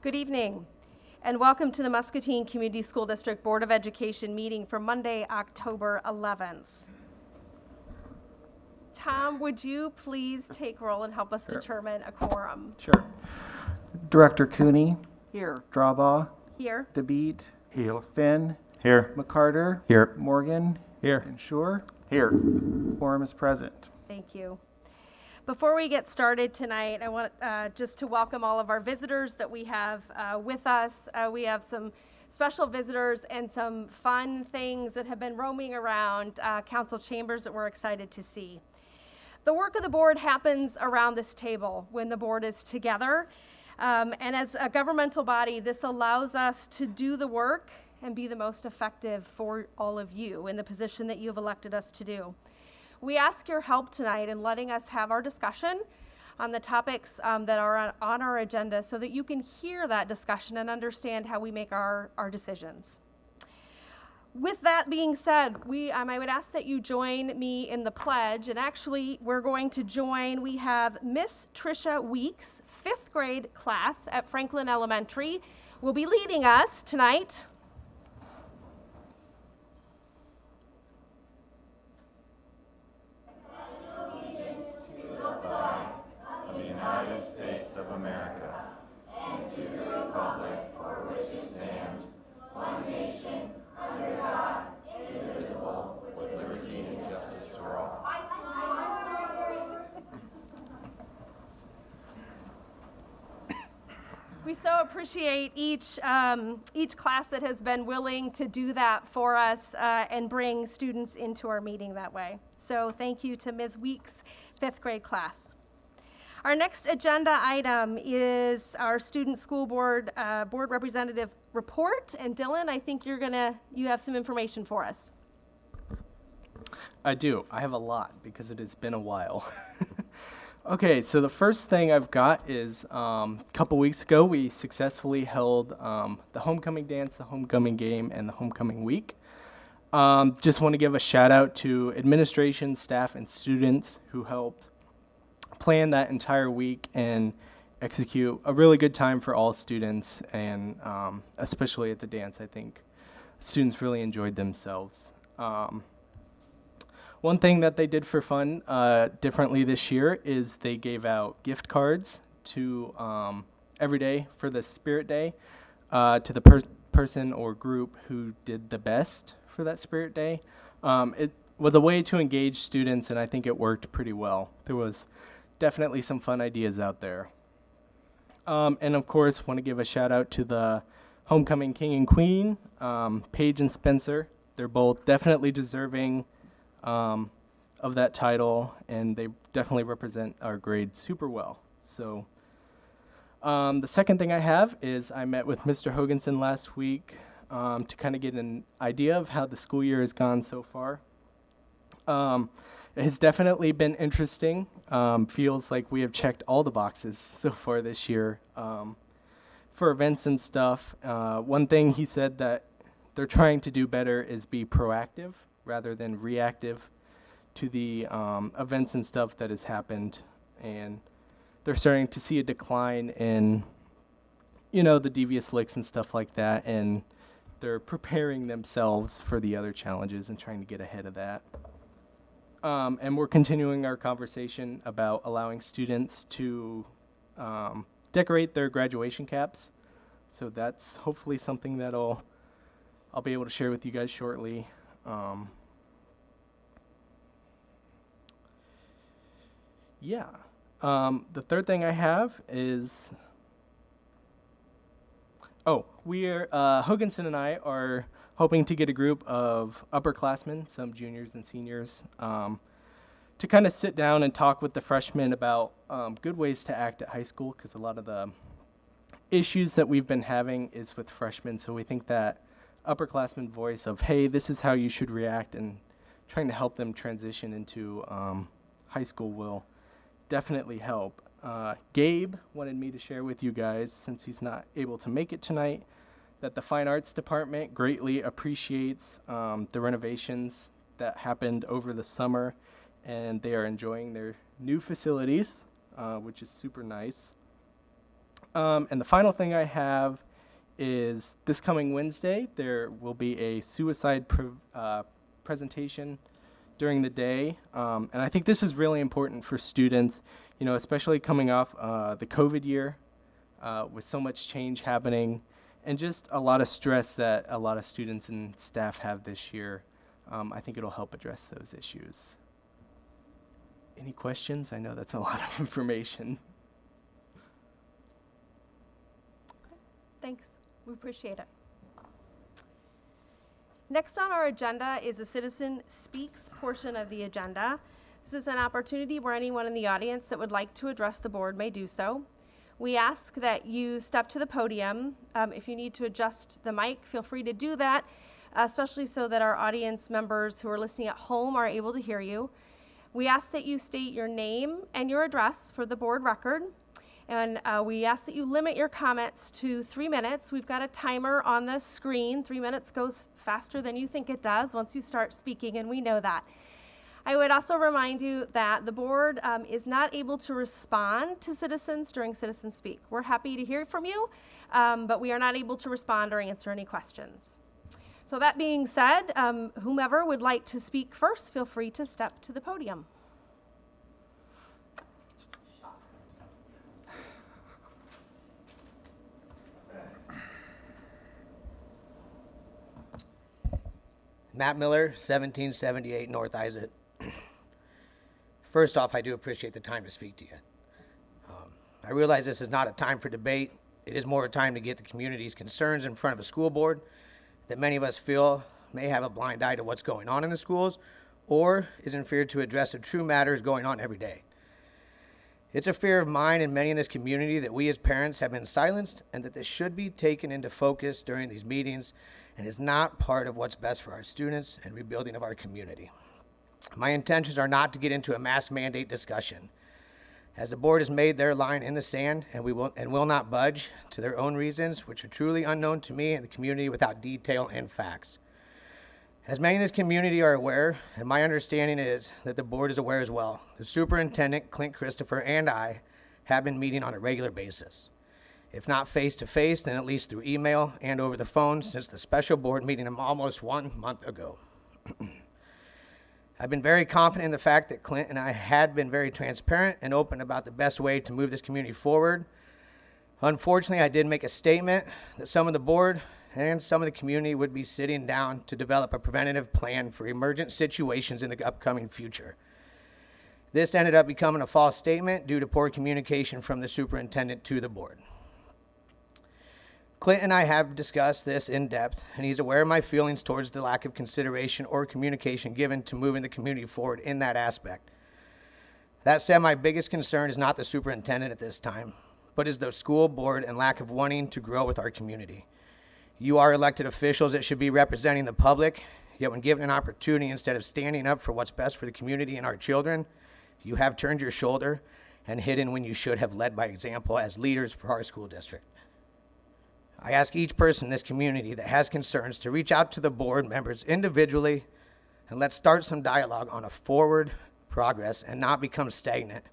Good evening, and welcome to the Muscatine Community School District Board of Education meeting for Monday, October 11th. Tom, would you please take roll and help us determine a quorum? Sure. Director Cooney. Here. Drawbaugh. Here. DeBeat. Here. Finn. Here. McCarter. Here. Morgan. Here. And Shore. Here. Quorum is present. Thank you. Before we get started tonight, I want just to welcome all of our visitors that we have with us. We have some special visitors and some fun things that have been roaming around council chambers that we're excited to see. The work of the board happens around this table when the board is together. And as a governmental body, this allows us to do the work and be the most effective for all of you in the position that you have elected us to do. We ask your help tonight in letting us have our discussion on the topics that are on our agenda so that you can hear that discussion and understand how we make our decisions. With that being said, I would ask that you join me in the pledge, and actually we're going to join, we have Miss Tricia Weeks, 5th grade class at Franklin Elementary, will be leading us tonight. United States of America, and to the republic for which it stands, one nation, under God, indivisible, with liberty and justice for all. We so appreciate each class that has been willing to do that for us and bring students into our meeting that way. So thank you to Ms. Weeks' 5th grade class. Our next agenda item is our student school board board representative report. And Dylan, I think you have some information for us. I do. I have a lot because it has been a while. Okay, so the first thing I've got is a couple weeks ago we successfully held the homecoming dance, the homecoming game, and the homecoming week. Just want to give a shout out to administration, staff, and students who helped plan that entire week and execute a really good time for all students, and especially at the dance. I think students really enjoyed themselves. One thing that they did for fun differently this year is they gave out gift cards to every day for the Spirit Day to the person or group who did the best for that Spirit Day. It was a way to engage students, and I think it worked pretty well. There was definitely some fun ideas out there. And of course, want to give a shout out to the homecoming king and queen, Paige and Spencer. They're both definitely deserving of that title, and they definitely represent our grade super well. So the second thing I have is I met with Mr. Hoganson last week to kind of get an idea of how the school year has gone so far. It has definitely been interesting. Feels like we have checked all the boxes so far this year for events and stuff. One thing he said that they're trying to do better is be proactive rather than reactive to the events and stuff that has happened. And they're starting to see a decline in, the devious licks and stuff like that. And they're preparing themselves for the other challenges and trying to get ahead of that. And we're continuing our conversation about allowing students to decorate their graduation caps. So that's hopefully something that I'll be able to share with you guys shortly. The third thing I have is, Hoganson and I are hoping to get a group of upperclassmen, some juniors and seniors, to kind of sit down and talk with the freshmen about good ways to act at high school, because a lot of the issues that we've been having is with freshmen. So we think that upperclassmen voice of, hey, this is how you should react, and trying to help them transition into high school will definitely help. Gabe wanted me to share with you guys, since he's not able to make it tonight, that the Fine Arts Department greatly appreciates the renovations that happened over the summer, and they are enjoying their new facilities, which is super nice. And the final thing I have is this coming Wednesday, there will be a suicide presentation during the day. And I think this is really important for students, especially coming off the COVID year with so much change happening and just a lot of stress that a lot of students and staff have this year. I think it'll help address those issues. Any questions? I know that's a lot of information. Thanks. We appreciate it. Next on our agenda is the Citizen Speaks portion of the agenda. This is an opportunity where anyone in the audience that would like to address the board may do so. We ask that you step to the podium. If you need to adjust the mic, feel free to do that, especially so that our audience members who are listening at home are able to hear you. We ask that you state your name and your address for the board record. And we ask that you limit your comments to 3 minutes. We've got a timer on the screen. 3 minutes goes faster than you think it does once you start speaking, and we know that. I would also remind you that the board is not able to respond to citizens during Citizen Speak. We're happy to hear from you, but we are not able to respond or answer any questions. So that being said, whomever would like to speak first, feel free to step to the podium. Matt Miller, 1778 North Isaac. First off, I do appreciate the time to speak to you. I realize this is not a time for debate. It is more a time to get the community's concerns in front of a school board that many of us feel may have a blind eye to what's going on in the schools or is in fear to address the true matters going on every day. It's a fear of mine and many in this community that we as parents have been silenced and that this should be taken into focus during these meetings and is not part of what's best for our students and rebuilding of our community. My intentions are not to get into a mask mandate discussion, as the board has made their line in the sand and will not budge to their own reasons, which are truly unknown to me and the community without detail and facts. As many in this community are aware, and my understanding is that the board is aware as well, the superintendent, Clint Christopher, and I have been meeting on a regular basis. If not face-to-face, then at least through email and over the phone since the special board meeting almost 1 month ago. I've been very confident in the fact that Clint and I had been very transparent and open about the best way to move this community forward. Unfortunately, I did make a statement that some of the board and some of the community would be sitting down to develop a preventative plan for emergent situations in the upcoming future. This ended up becoming a false statement due to poor communication from the superintendent to the board. Clint and I have discussed this in depth, and he's aware of my feelings towards the lack of consideration or communication given to moving the community forward in that aspect. That said, my biggest concern is not the superintendent at this time, but is the school board and lack of wanting to grow with our community. You are elected officials that should be representing the public, yet when given an opportunity, instead of standing up for what's best for the community and our children, you have turned your shoulder and hidden when you should have led by example as leaders for our school district. I ask each person in this community that has concerns to reach out to the board members individually and let's start some dialogue on a forward progress and not become stagnant,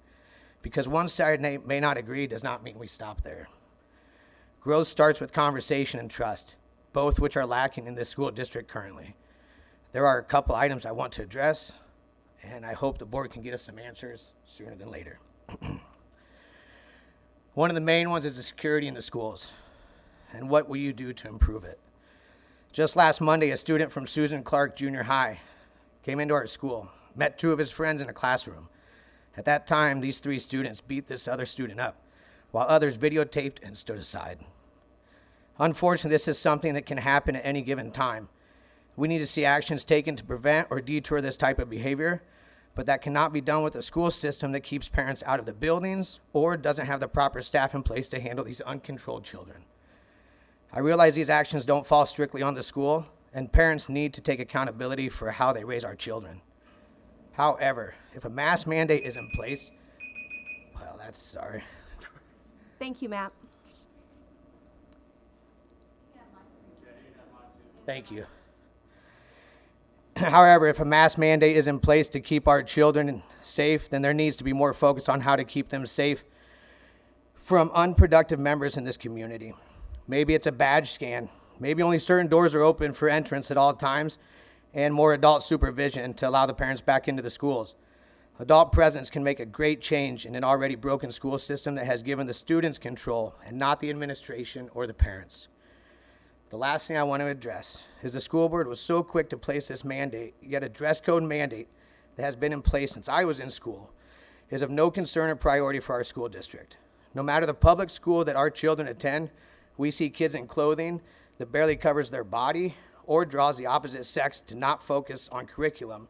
because one side may not agree does not mean we stop there. Growth starts with conversation and trust, both which are lacking in this school district currently. There are a couple items I want to address, and I hope the board can get us some answers sooner than later. One of the main ones is the security in the schools, and what will you do to improve it? Just last Monday, a student from Susan Clark Junior High came into our school, met 2 of his friends in a classroom. At that time, these 3 students beat this other student up, while others videotaped and stood aside. Unfortunately, this is something that can happen at any given time. We need to see actions taken to prevent or deter this type of behavior, but that cannot be done with a school system that keeps parents out of the buildings or doesn't have the proper staff in place to handle these uncontrolled children. I realize these actions don't fall strictly on the school, and parents need to take accountability for how they raise our children. However, if a mask mandate is in place, well, that's sorry. Thank you, Matt. Thank you. However, if a mask mandate is in place to keep our children safe, then there needs to be more focus on how to keep them safe from unproductive members in this community. Maybe it's a badge scan. Maybe only certain doors are open for entrance at all times, and more adult supervision to allow the parents back into the schools. Adult presence can make a great change in an already broken school system that has given the students control and not the administration or the parents. The last thing I want to address is the school board was so quick to place this mandate, yet a dress code mandate that has been in place since I was in school is of no concern or priority for our school district. No matter the public school that our children attend, we see kids in clothing that barely covers their body or draws the opposite sex to not focus on curriculum,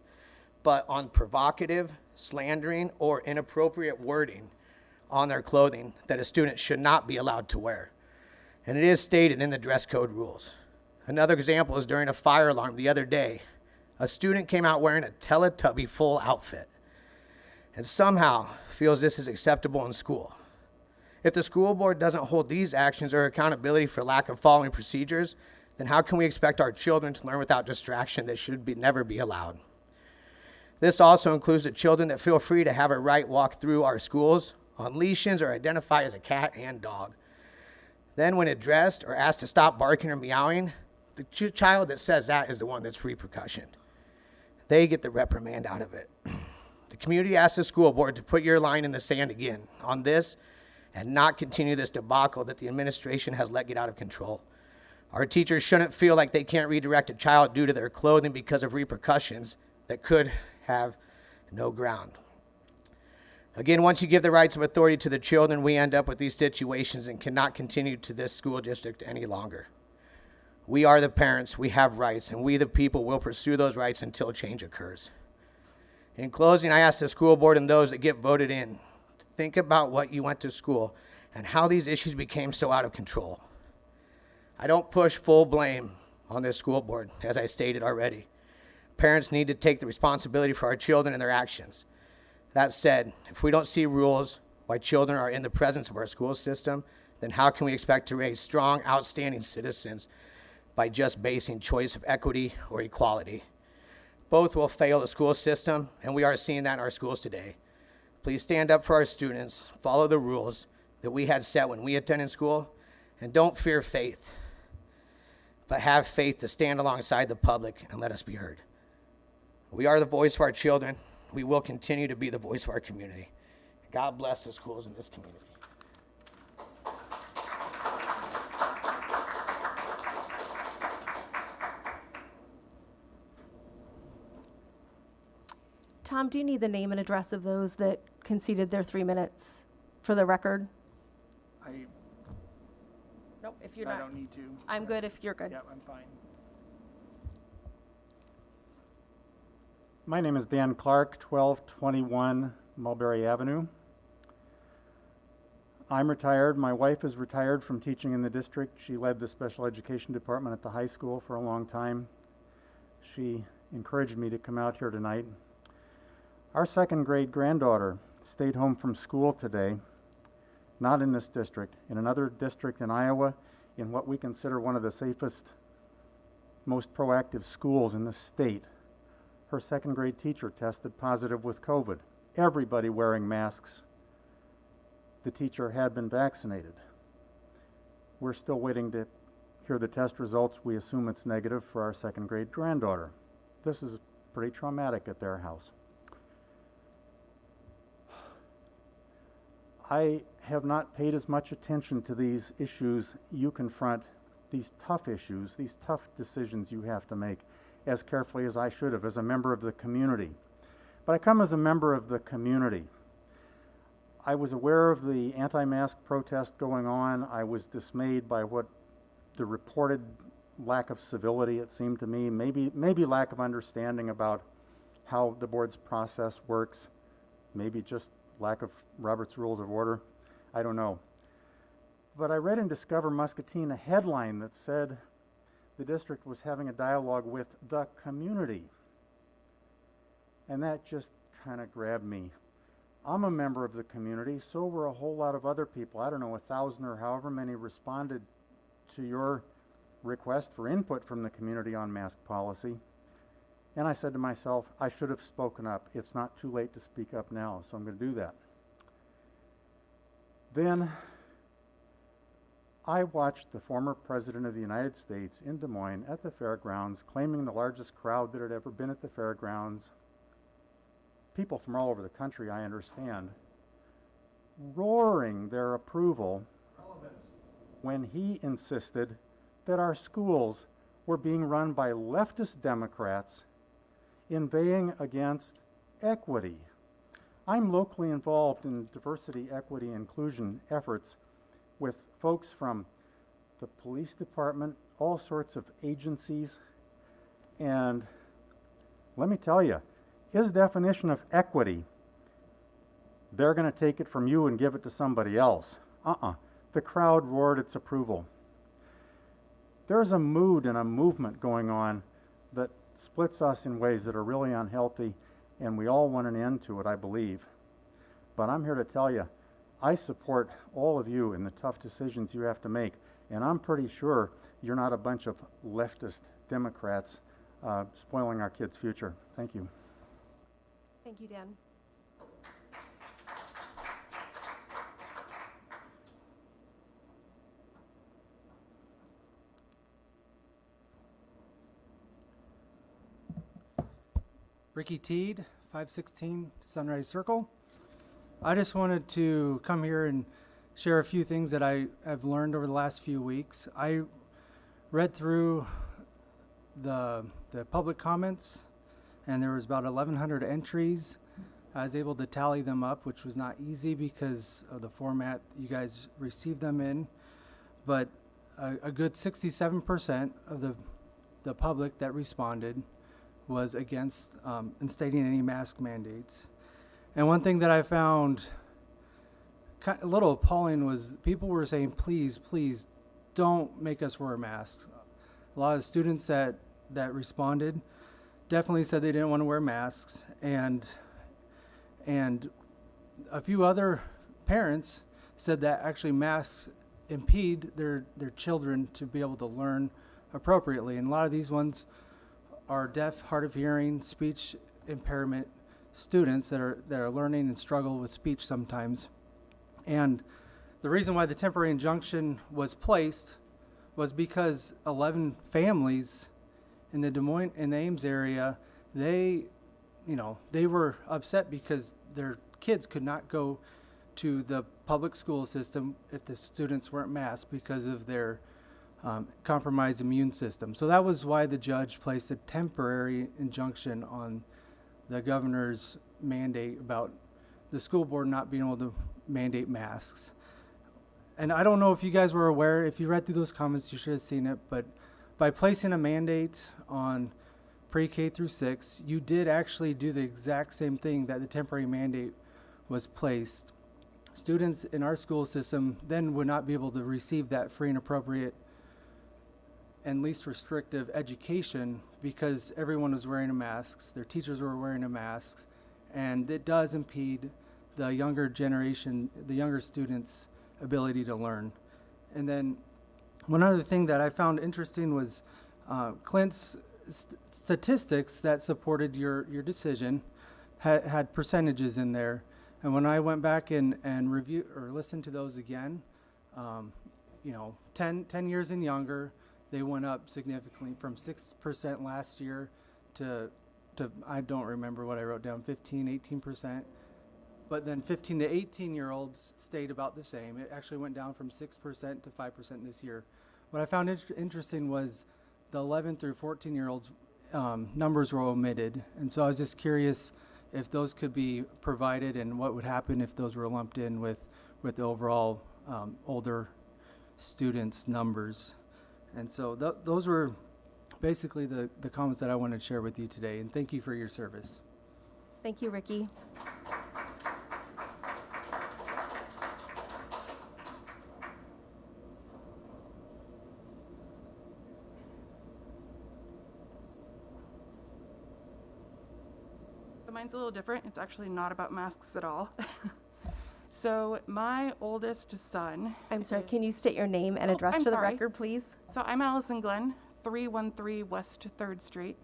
but on provocative, slandering, or inappropriate wording on their clothing that a student should not be allowed to wear. And it is stated in the dress code rules. Another example is during a fire alarm the other day, a student came out wearing a Teletubby full outfit and somehow feels this is acceptable in school. If the school board doesn't hold these actions or accountability for lack of following procedures, then how can we expect our children to learn without distraction that should never be allowed? This also includes the children that feel free to have a right walk through our schools on leashes or identify as a cat and dog. Then when addressed or asked to stop barking or meowing, the child that says that is the one that's repercussioned. They get the reprimand out of it. The community asks the school board to put your line in the sand again on this and not continue this debacle that the administration has let get out of control. Our teachers shouldn't feel like they can't redirect a child due to their clothing because of repercussions that could have no ground. Again, once you give the rights of authority to the children, we end up with these situations and cannot continue to this school district any longer. We are the parents, we have rights, and we the people will pursue those rights until change occurs. In closing, I ask the school board and those that get voted in to think about what you went to school and how these issues became so out of control. I don't push full blame on this school board, as I stated already. Parents need to take the responsibility for our children and their actions. That said, if we don't see rules why children are in the presence of our school system, then how can we expect to raise strong, outstanding citizens by just basing choice of equity or equality? Both will fail the school system, and we are seeing that in our schools today. Please stand up for our students, follow the rules that we had set when we attended school, and don't fear faith, but have faith to stand alongside the public and let us be heard. We are the voice of our children. We will continue to be the voice of our community. God bless the schools in this community. Tom, do you need the name and address of those that conceded their 3 minutes for the record? Nope, if you're I not. don't need to. I'm good if you're good. Yep, I'm fine. My name is Dan Clark, 1221 Mulberry Avenue. I'm retired. My wife is retired from teaching in the district. She led the special education department at the high school for a long time. She encouraged me to come out here tonight. Our second grade granddaughter stayed home from school today, not in this district, in another district in Iowa, in what we consider one of the safest, most proactive schools in the state. Her second grade teacher tested positive with COVID. Everybody wearing masks. The teacher had been vaccinated. We're still waiting to hear the test results. We assume it's negative for our second grade granddaughter. This is pretty traumatic at their house. I have not paid as much attention to these issues you confront, these tough issues, these tough decisions you have to make, as carefully as I should have as a member of the community. But I come as a member of the community. I was aware of the anti-mask protest going on. I was dismayed by what the reported lack of civility, it seemed to me, maybe lack of understanding about how the board's process works, maybe just lack of Robert's Rules of Order. I don't know. But I read in Discover Muscatine a headline that said the district was having a dialogue with the community. And that just kind of grabbed me. I'm a member of the community, so were a whole lot of other people. I don't know, 1,000 or however many responded to your request for input from the community on mask policy. And I said to myself, I should have spoken up. It's not too late to speak up now, so I'm going to do that. Then I watched the former President of the United States in Des Moines at the fairgrounds, claiming the largest crowd that had ever been at the fairgrounds. People from all over the country, I understand, roaring their approval when he insisted that our schools were being run by leftist Democrats inveighing against equity. I'm locally involved in diversity, equity, inclusion efforts with folks from the police department, all sorts of agencies, and let me tell you, his definition of equity, they're going to take it from you and give it to somebody else. The crowd roared its approval. There's a mood and a movement going on that splits us in ways that are really unhealthy, and we all want an end to it, I believe. But I'm here to tell you, I support all of you in the tough decisions you have to make, and I'm pretty sure you're not a bunch of leftist Democrats spoiling our kids' future. Thank you. Thank you, Dan. Ricky Teed, 516 Sunrise Circle. I just wanted to come here and share a few things that I've learned over the last few weeks. I read through the public comments, and there was about 1,100 entries. I was able to tally them up, which was not easy because of the format you guys received them in. But a good 67% of the public that responded was against instating any mask mandates. And one thing that I found a little appalling was people were saying, please, please don't make us wear masks. A lot of students that responded definitely said they didn't want to wear masks, and a few other parents said that actually masks impede their children to be able to learn appropriately. And a lot of these ones are deaf, hard of hearing, speech impairment students that are learning and struggle with speech sometimes. And the reason why the temporary injunction was placed was because 11 families in the Des Moines and the Ames area, they were upset because their kids could not go to the public school system if the students weren't masked because of their compromised immune system. So that was why the judge placed a temporary injunction on the governor's mandate about the school board not being able to mandate masks. And I don't know if you guys were aware, if you read through those comments, you should have seen it, but by placing a mandate on pre-K through 6, you did actually do the exact same thing that the temporary mandate was placed. Students in our school system then would not be able to receive that free and appropriate and least restrictive education because everyone was wearing masks, their teachers were wearing masks, and it does impede the younger generation, the younger students' ability to learn. And then one other thing that I found interesting was Clint's statistics that supported your decision had percentages in there. And when I went back and reviewed or listened to those again, 10 years and younger, they went up significantly from 6% last year to I don't remember what I wrote down, 18%. But then 15 to 18-year-olds stayed about the same. It actually went down from 6% to 5% this year. What I found interesting was the 11 through 14-year-olds numbers were omitted. And so I was just curious if those could be provided and what would happen if those were lumped in with the overall older students' numbers. And so those were basically the comments that I wanted to share with you today. And thank you for your service. Thank you, Ricky. So mine's a little different. It's actually not about masks at all. So my oldest son. I'm sorry, can you state your name and address I'm for the sorry. record, please? So I'm Allison Glenn, 313 West 3rd Street.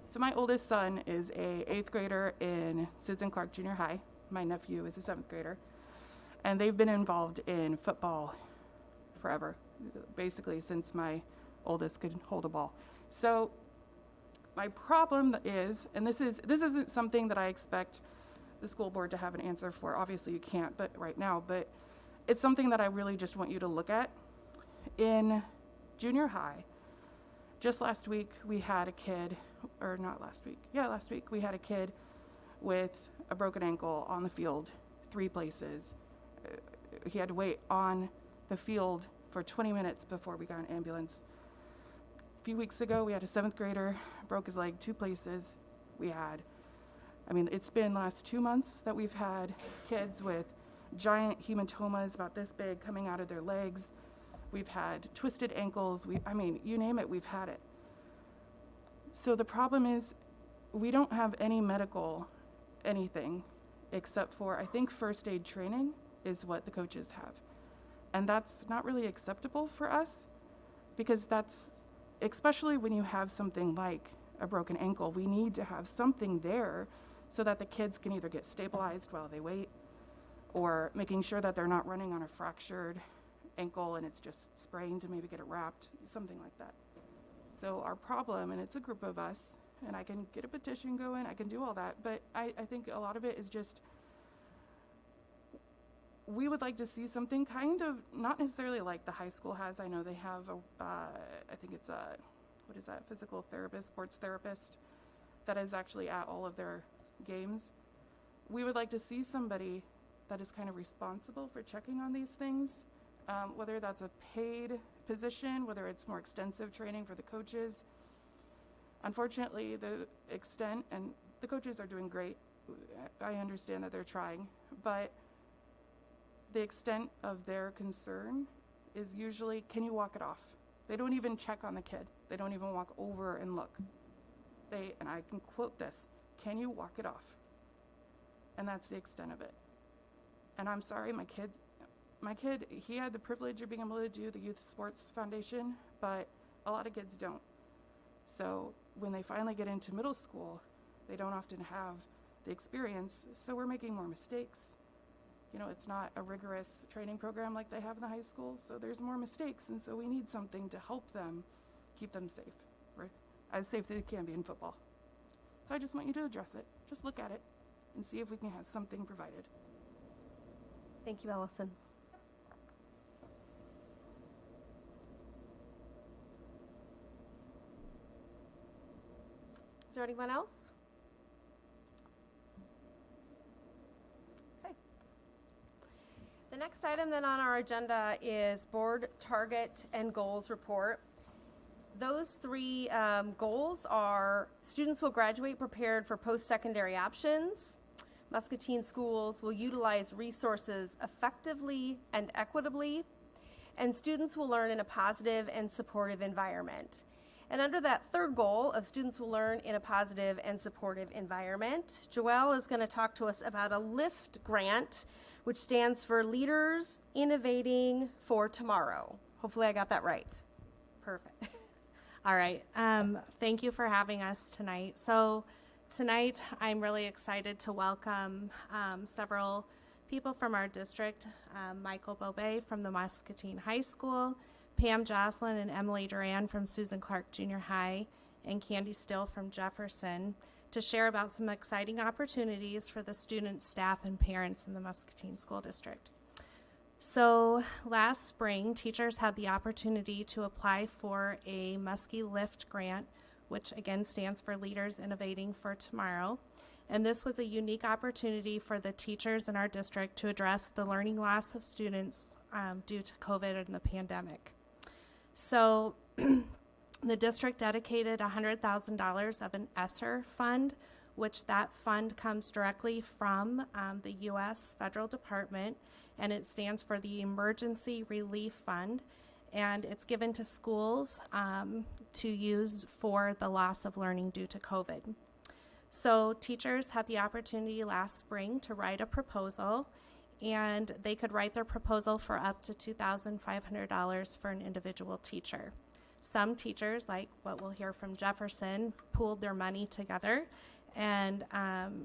So my oldest son is a 8th grader in Susan Clark Junior High. My nephew is a 7th grader. And they've been involved in football forever, basically since my oldest could hold a ball. So my problem is, and this isn't something that I expect the school board to have an answer for. Obviously you can't, but right now, but it's something that I really just want you to look at. In junior high, just last week we had a kid, or not last week, yeah, last week we had a kid with a broken ankle on the field, 3 places. He had to wait on the field for 20 minutes before we got an ambulance. A few weeks ago, we had a 7th grader, broke his leg 2 places. It's been the last 2 months that we've had kids with giant hematomas about this big coming out of their legs. We've had twisted ankles. You name it, we've had it. So the problem is we don't have any medical anything except for, I think, first aid training is what the coaches have. And that's not really acceptable for us, because that's, especially when you have something like a broken ankle, we need to have something there so that the kids can either get stabilized while they wait, or making sure that they're not running on a fractured ankle and it's just sprained, to maybe get it wrapped, something like that. So our problem, and it's a group of us, and I can get a petition going, I can do all that, but I think a lot of it is just, we would like to see something kind of, not necessarily like the high school has. I know they have I think it's a, physical therapist, sports therapist, that is actually at all of their games. We would like to see somebody that is kind of responsible for checking on these things, whether that's a paid position, whether it's more extensive training for the coaches. Unfortunately, the extent, and the coaches are doing great, I understand that they're trying, but the extent of their concern is usually, can you walk it off? They don't even check on the kid. They don't even walk over and look. And I can quote this, can you walk it off? And that's the extent of it. And I'm sorry, my kid, he had the privilege of being able to do the Youth Sports Foundation, but a lot of kids don't. So when they finally get into middle school, they don't often have the experience, so we're making more mistakes. It's not a rigorous training program like they have in the high school, so there's more mistakes, and so we need something to help them, keep them safe, or as safe as they can be in football. So I just want you to address it. Just look at it and see if we can have something provided. Thank you, Allison. Is there anyone else? Okay. The next item then on our agenda is board target and goals report. Those 3 goals are: students will graduate prepared for post-secondary options. Muscatine schools will utilize resources effectively and equitably, and students will learn in a positive and supportive environment. And under that 3rd goal of students will learn in a positive and supportive environment, Joelle is going to talk to us about a LIFT grant, which stands for Leaders Innovating for Tomorrow. Hopefully I got that right. Perfect. All right. Thank you for having us tonight. So tonight I'm really excited to welcome several people from our district, Michael Bobe from the Muscatine High School, Pam Jocelyn and Emily Duran from Susan Clark Junior High, and Candy Still from Jefferson, to share about some exciting opportunities for the students, staff, and parents in the Muscatine School District. So last spring, teachers had the opportunity to apply for a Muskie LIFT grant, which again stands for Leaders Innovating for Tomorrow. And this was a unique opportunity for the teachers in our district to address the learning loss of students due to COVID and the pandemic. So the district dedicated $100,000 of an ESSER fund, which that fund comes directly from the U.S. federal department, and it stands for the Emergency Relief Fund, and it's given to schools to use for the loss of learning due to COVID. So teachers had the opportunity last spring to write a proposal, and they could write their proposal for up to $2,500 for an individual teacher. Some teachers, like what we'll hear from Jefferson, pooled their money together And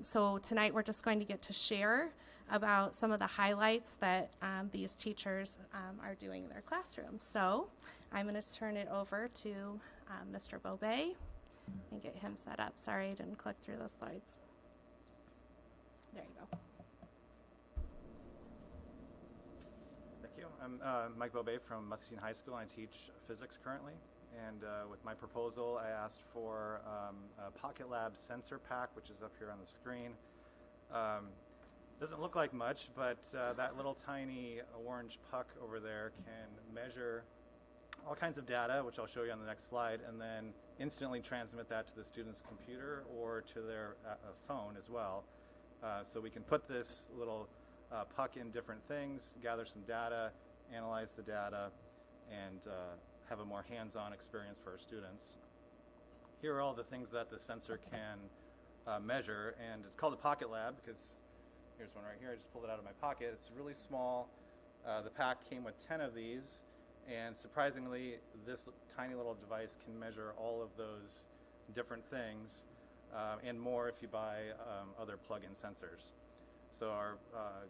so tonight we're just going to get to share about some of the highlights that these teachers are doing in their classrooms. So I'm going to turn it over to Mr. Bobet and get him set up. Sorry, I didn't click through those slides. There you go. Thank you. I'm Mike Bobet from Muscatine High School. I teach physics currently. And with my proposal, I asked for a Pocket Lab sensor pack, which is up here on the screen. Doesn't look like much, but that little tiny orange puck over there can measure all kinds of data, which I'll show you on the next slide, and then instantly transmit that to the student's computer or to their phone as well. So we can put this little puck in different things, gather some data, analyze the data, and have a more hands-on experience for our students. Here are all the things that the sensor can measure, and it's called a Pocket Lab because here's one right here. I just pulled it out of my pocket. It's really small. The pack came with 10 of these, and surprisingly, this tiny little device can measure all of those different things and more if you buy other plug-in sensors. So our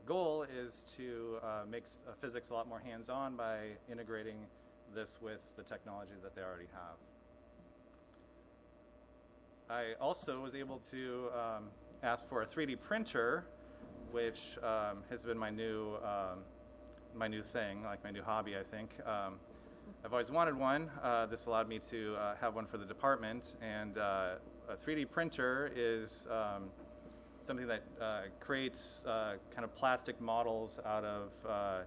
goal is to make physics a lot more hands-on by integrating this with the technology that they already have. I also was able to ask for a 3D printer, which has been my new thing, like my new hobby, I think. I've always wanted one. This allowed me to have one for the department, and a 3D printer is something that creates kind of plastic models out of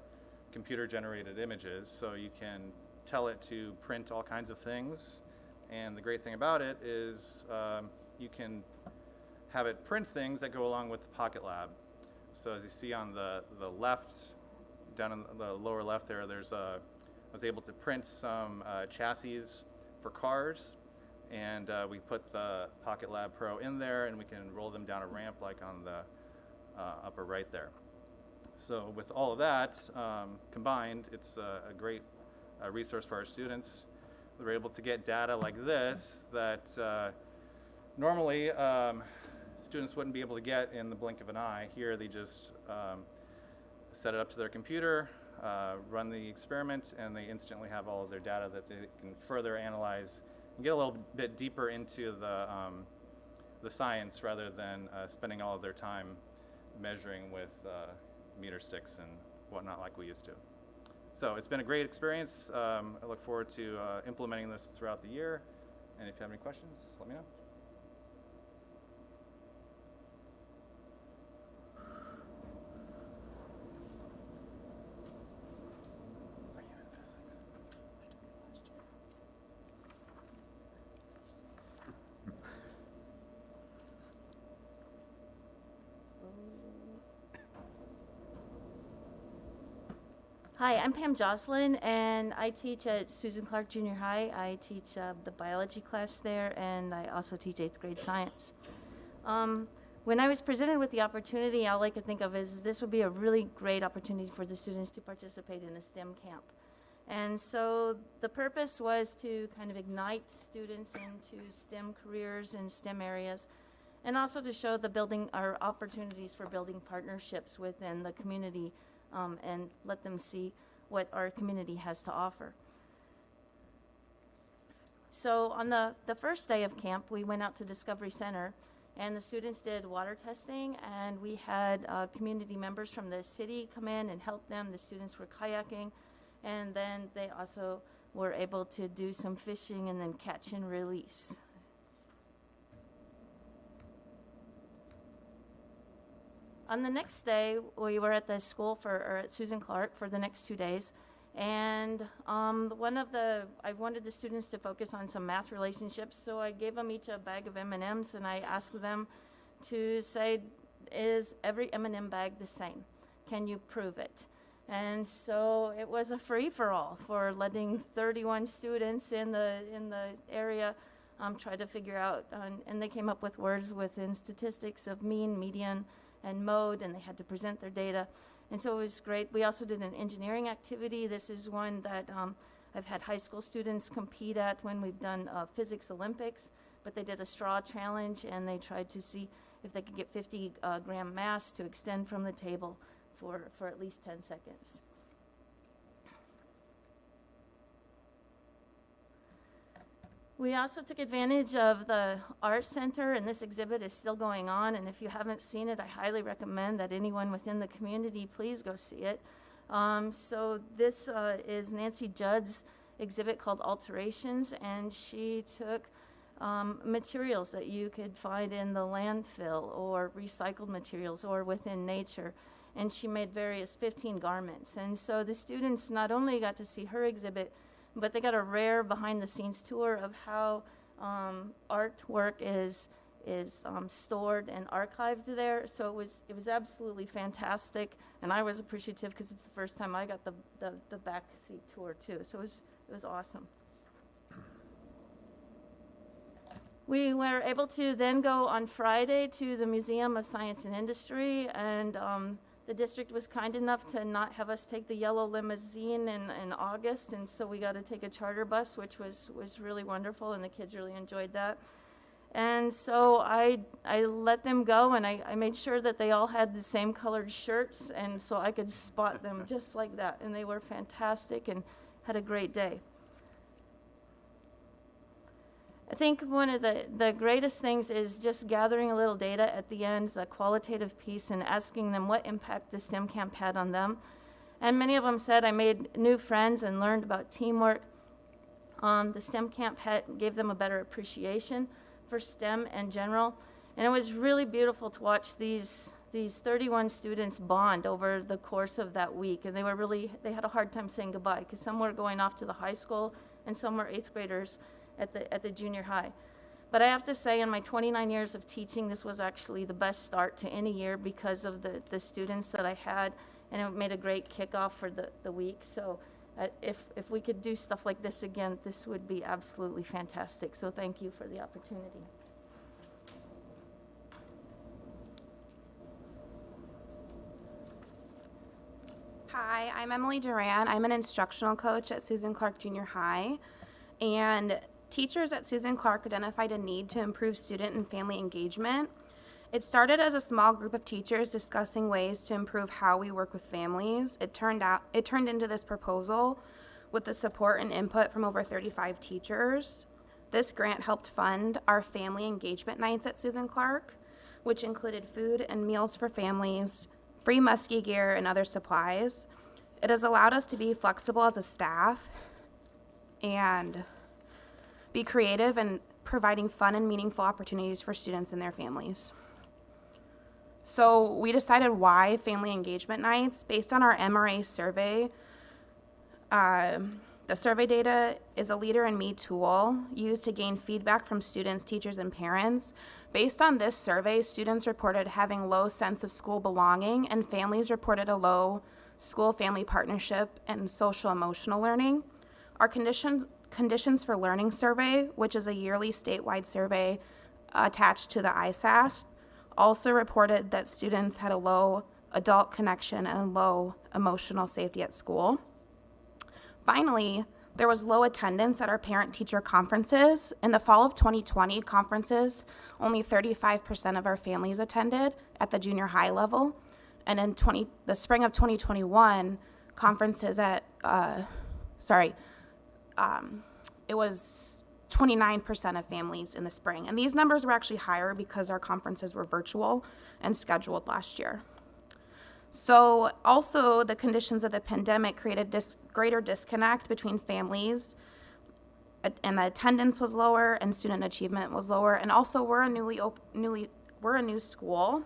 computer-generated images, so you can tell it to print all kinds of things. And the great thing about it is you can have it print things that go along with the Pocket Lab. So as you see on the left, down in the lower left there, I was able to print some chassis for cars, and we put the Pocket Lab Pro in there, and we can roll them down a ramp like on the upper right there. So with all of that combined, it's a great resource for our students. They're able to get data like this that normally students wouldn't be able to get in the blink of an eye. Here they just set it up to their computer, run the experiment, and they instantly have all of their data that they can further analyze and get a little bit deeper into the science rather than spending all of their time measuring with meter sticks and whatnot like we used to. So it's been a great experience. I look forward to implementing this throughout the year. And if you have any questions, let me know. Hi, I'm Pam Jocelyn, and I teach at Susan Clark Junior High. I teach the biology class there, and I also teach 8th grade science. When I was presented with the opportunity, all I could think of is this would be a really great opportunity for the students to participate in a STEM camp. And so the purpose was to kind of ignite students into STEM careers and STEM areas, and also to show the building our opportunities for building partnerships within the community, and let them see what our community has to offer. So on the first day of camp, we went out to Discovery Center, and the students did water testing, and we had community members from the city come in and help them. The students were kayaking, and then they also were able to do some fishing and then catch and release. On the next day, we were at the school or at Susan Clark for the next 2 days, and I wanted the students to focus on some math relationships, so I gave them each a bag of M&Ms, and I asked them to say, is every M&M bag the same? Can you prove it? And so it was a free-for-all for letting 31 students in the area try to figure out, and they came up with words within statistics of mean, median, and mode, and they had to present their data. And so it was great. We also did an engineering activity. This is one that I've had high school students compete at when we've done physics Olympics, but they did a straw challenge, and they tried to see if they could get 50 gram mass to extend from the table for at least 10 seconds. We also took advantage of the art center, and this exhibit is still going on, and if you haven't seen it, I highly recommend that anyone within the community please go see it. So this is Nancy Judd's exhibit called Alterations, and she took materials that you could find in the landfill or recycled materials or within nature, and she made various 15 garments. And so the students not only got to see her exhibit, but they got a rare behind-the-scenes tour of how artwork is stored and archived there. So it was absolutely fantastic, and I was appreciative because it's the first time I got the back seat tour too. So it was awesome. We were able to then go on Friday to the Museum of Science and Industry, and the district was kind enough to not have us take the yellow limousine in August, and so we got to take a charter bus, which was really wonderful, and the kids really enjoyed that. And so I let them go, and I made sure that they all had the same colored shirts, and so I could spot them just like that, and they were fantastic and had a great day. I think one of the greatest things is just gathering a little data at the end, a qualitative piece, and asking them what impact the STEM camp had on them. And many of them said, I made new friends and learned about teamwork. The STEM camp gave them a better appreciation for STEM in general. And it was really beautiful to watch these 31 students bond over the course of that week. And they had a hard time saying goodbye because some were going off to the high school and some were 8th graders at the junior high. But I have to say, in my 29 years of teaching, this was actually the best start to any year because of the students that I had, and it made a great kickoff for the week. So if we could do stuff like this again, this would be absolutely fantastic. So thank you for the opportunity. Hi, I'm Emily Duran. I'm an instructional coach at Susan Clark Junior High, and teachers at Susan Clark identified a need to improve student and family engagement. It started as a small group of teachers discussing ways to improve how we work with families. It turned into this proposal with the support and input from over 35 teachers. This grant helped fund our family engagement nights at Susan Clark, which included food and meals for families, free muskie gear, and other supplies. It has allowed us to be flexible as a staff and be creative in providing fun and meaningful opportunities for students and their families. So we decided why family engagement nights. Based on our MRA survey, the survey data is a Leader in Me tool used to gain feedback from students, teachers, and parents. Based on this survey, students reported having low sense of school belonging, and families reported a low school-family partnership and social-emotional learning. Our Conditions for Learning survey, which is a yearly statewide survey attached to the ISAST, also reported that students had a low adult connection and low emotional safety at school. Finally, there was low attendance at our parent-teacher conferences. In the fall of 2020 conferences, only 35% of our families attended at the junior high level. And in the spring of 2021, conferences it was 29% of families in the spring. And these numbers were actually higher because our conferences were virtual and scheduled last year. So also the conditions of the pandemic created greater disconnect between families, and the attendance was lower and student achievement was lower. And also we're a new school.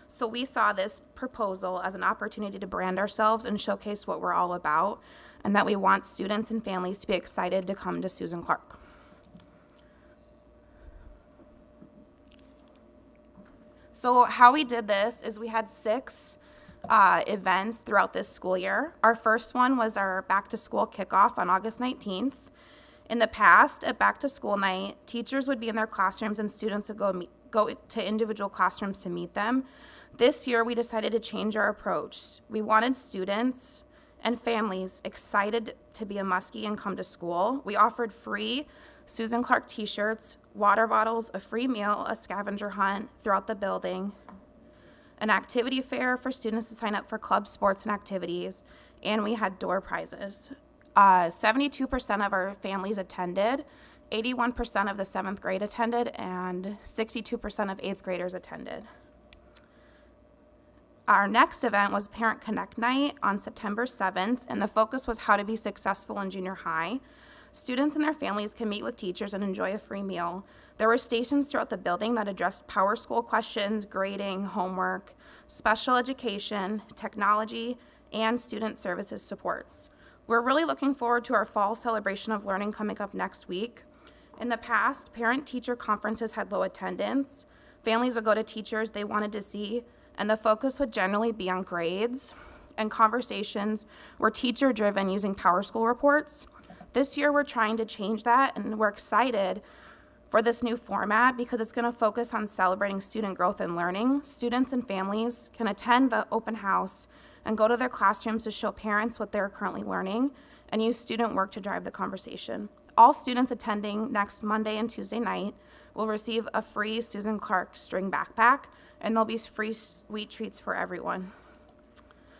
So we saw this proposal as an opportunity to brand ourselves and showcase what we're all about, and that we want students and families to be excited to come to Susan Clark. So how we did this is we had 6 events throughout this school year. Our first one was our back to school kickoff on August 19th. In the past, at back to school night, teachers would be in their classrooms and students would go to individual classrooms to meet them. This year, we decided to change our approach. We wanted students and families excited to be a muskie and come to school. We offered free Susan Clark t-shirts, water bottles, a free meal, a scavenger hunt throughout the building, an activity fair for students to sign up for club sports and activities, and we had door prizes. 72% of our families attended, 81% of the 7th grade attended, and 62% of 8th graders attended. Our next event was Parent Connect Night on September 7th, and the focus was how to be successful in junior high. Students and their families can meet with teachers and enjoy a free meal. There were stations throughout the building that addressed Power School questions, grading, homework, special education, technology, and student services supports. We're really looking forward to our fall celebration of learning coming up next week. In the past, parent-teacher conferences had low attendance. Families would go to teachers they wanted to see, and the focus would generally be on grades, and conversations were teacher-driven using Power School reports. This year, we're trying to change that, and we're excited for this new format because it's going to focus on celebrating student growth and learning. Students and families can attend the open house and go to their classrooms to show parents what they're currently learning and use student work to drive the conversation. All students attending next Monday and Tuesday night will receive a free Susan Clark string backpack, and there'll be free sweet treats for everyone.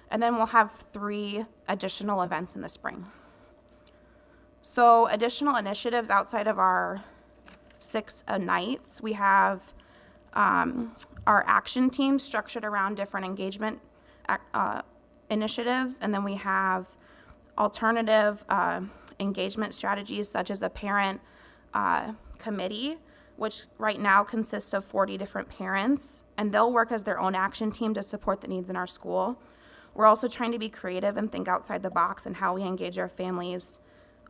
And then we'll have 3 additional events in the spring. So additional initiatives outside of our 6 nights, we have our action team structured around different engagement initiatives, and then we have alternative engagement strategies such as a parent committee, which right now consists of 40 different parents, and they'll work as their own action team to support the needs in our school. We're also trying to be creative and think outside the box in how we engage our families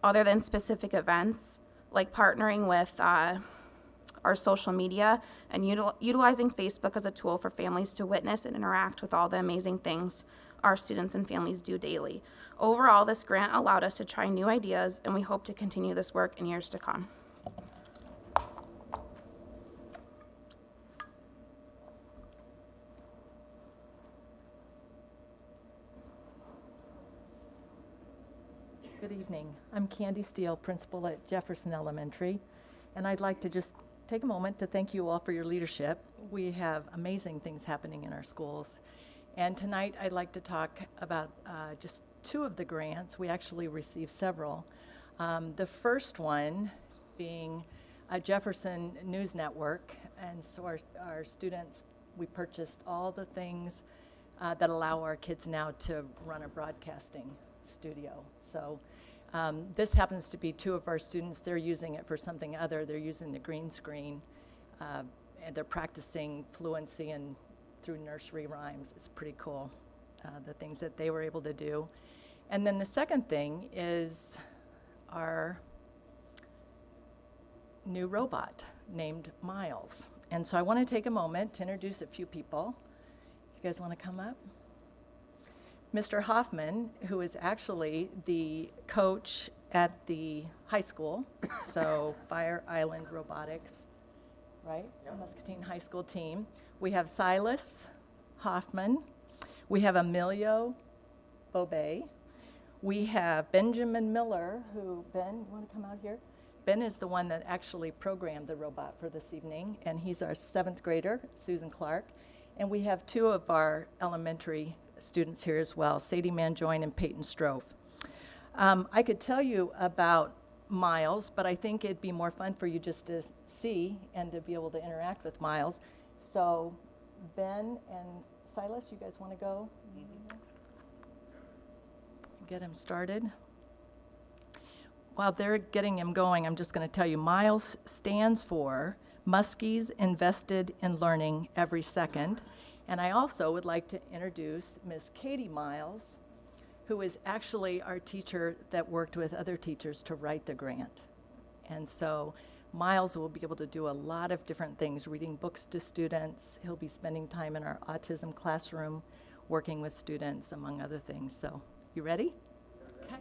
other than specific events, like partnering with our social media and utilizing Facebook as a tool for families to witness and interact with all the amazing things our students and families do daily. Overall, this grant allowed us to try new ideas, and we hope to continue this work in years to come. Good evening. I'm Candy Steele, principal at Jefferson Elementary, and I'd like to just take a moment to thank you all for your leadership. We have amazing things happening in our schools, and tonight I'd like to talk about just 2 of the grants. We actually received several. The first one being a Jefferson News Network, and so our students, we purchased all the things that allow our kids now to run a broadcasting studio. So this happens to be 2 of our students. They're using it for something other. They're using the green screen, and they're practicing fluency and through nursery rhymes. It's pretty cool, the things that they were able to do. And then the second thing is our new robot named Miles. And so I want to take a moment to introduce a few people. You guys want to come up? Mr. Hoffman, who is actually the coach at the high school, so Fire Island Robotics, right? Yep. Muscatine High School team. We have Silas Hoffman. We have Emilio Bobet. We have Benjamin Miller, who, Ben, you want to come out here? Ben is the one that actually programmed the robot for this evening, and he's our 7th grader, Susan Clark. And we have 2 of our elementary students here as well, Sadie Manjoin and Peyton Strofe. I could tell you about Miles, but I think it'd be more fun for you just to see and to be able to interact with Miles. So Ben and Silas, you guys want to go? Get him started. While they're getting him going, I'm just going to tell you, Miles stands for Muskies Invested in Learning Every Second. And I also would like to introduce Ms. Katie Miles, who is actually our teacher that worked with other teachers to write the grant. And so Miles will be able to do a lot of different things, reading books to students. He'll be spending time in our autism classroom, working with students, among other things. So, you ready? Okay.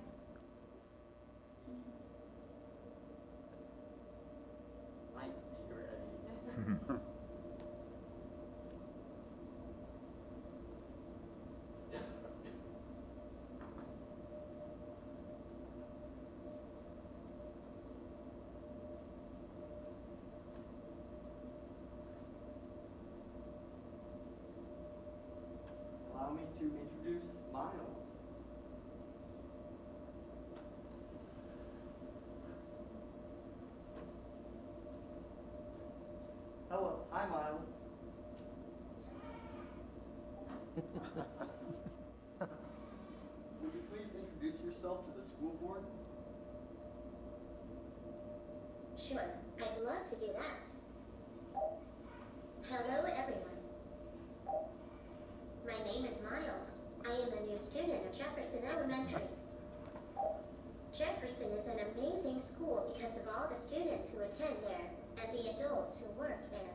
to introduce Miles. Hello, I'm Miles. Would you please introduce yourself to the school board? Sure, I'd love to do that. Hello, everyone. My name is Miles. I am a new student at Jefferson Elementary. Jefferson is an amazing school because of all the students who attend there and the adults who work there.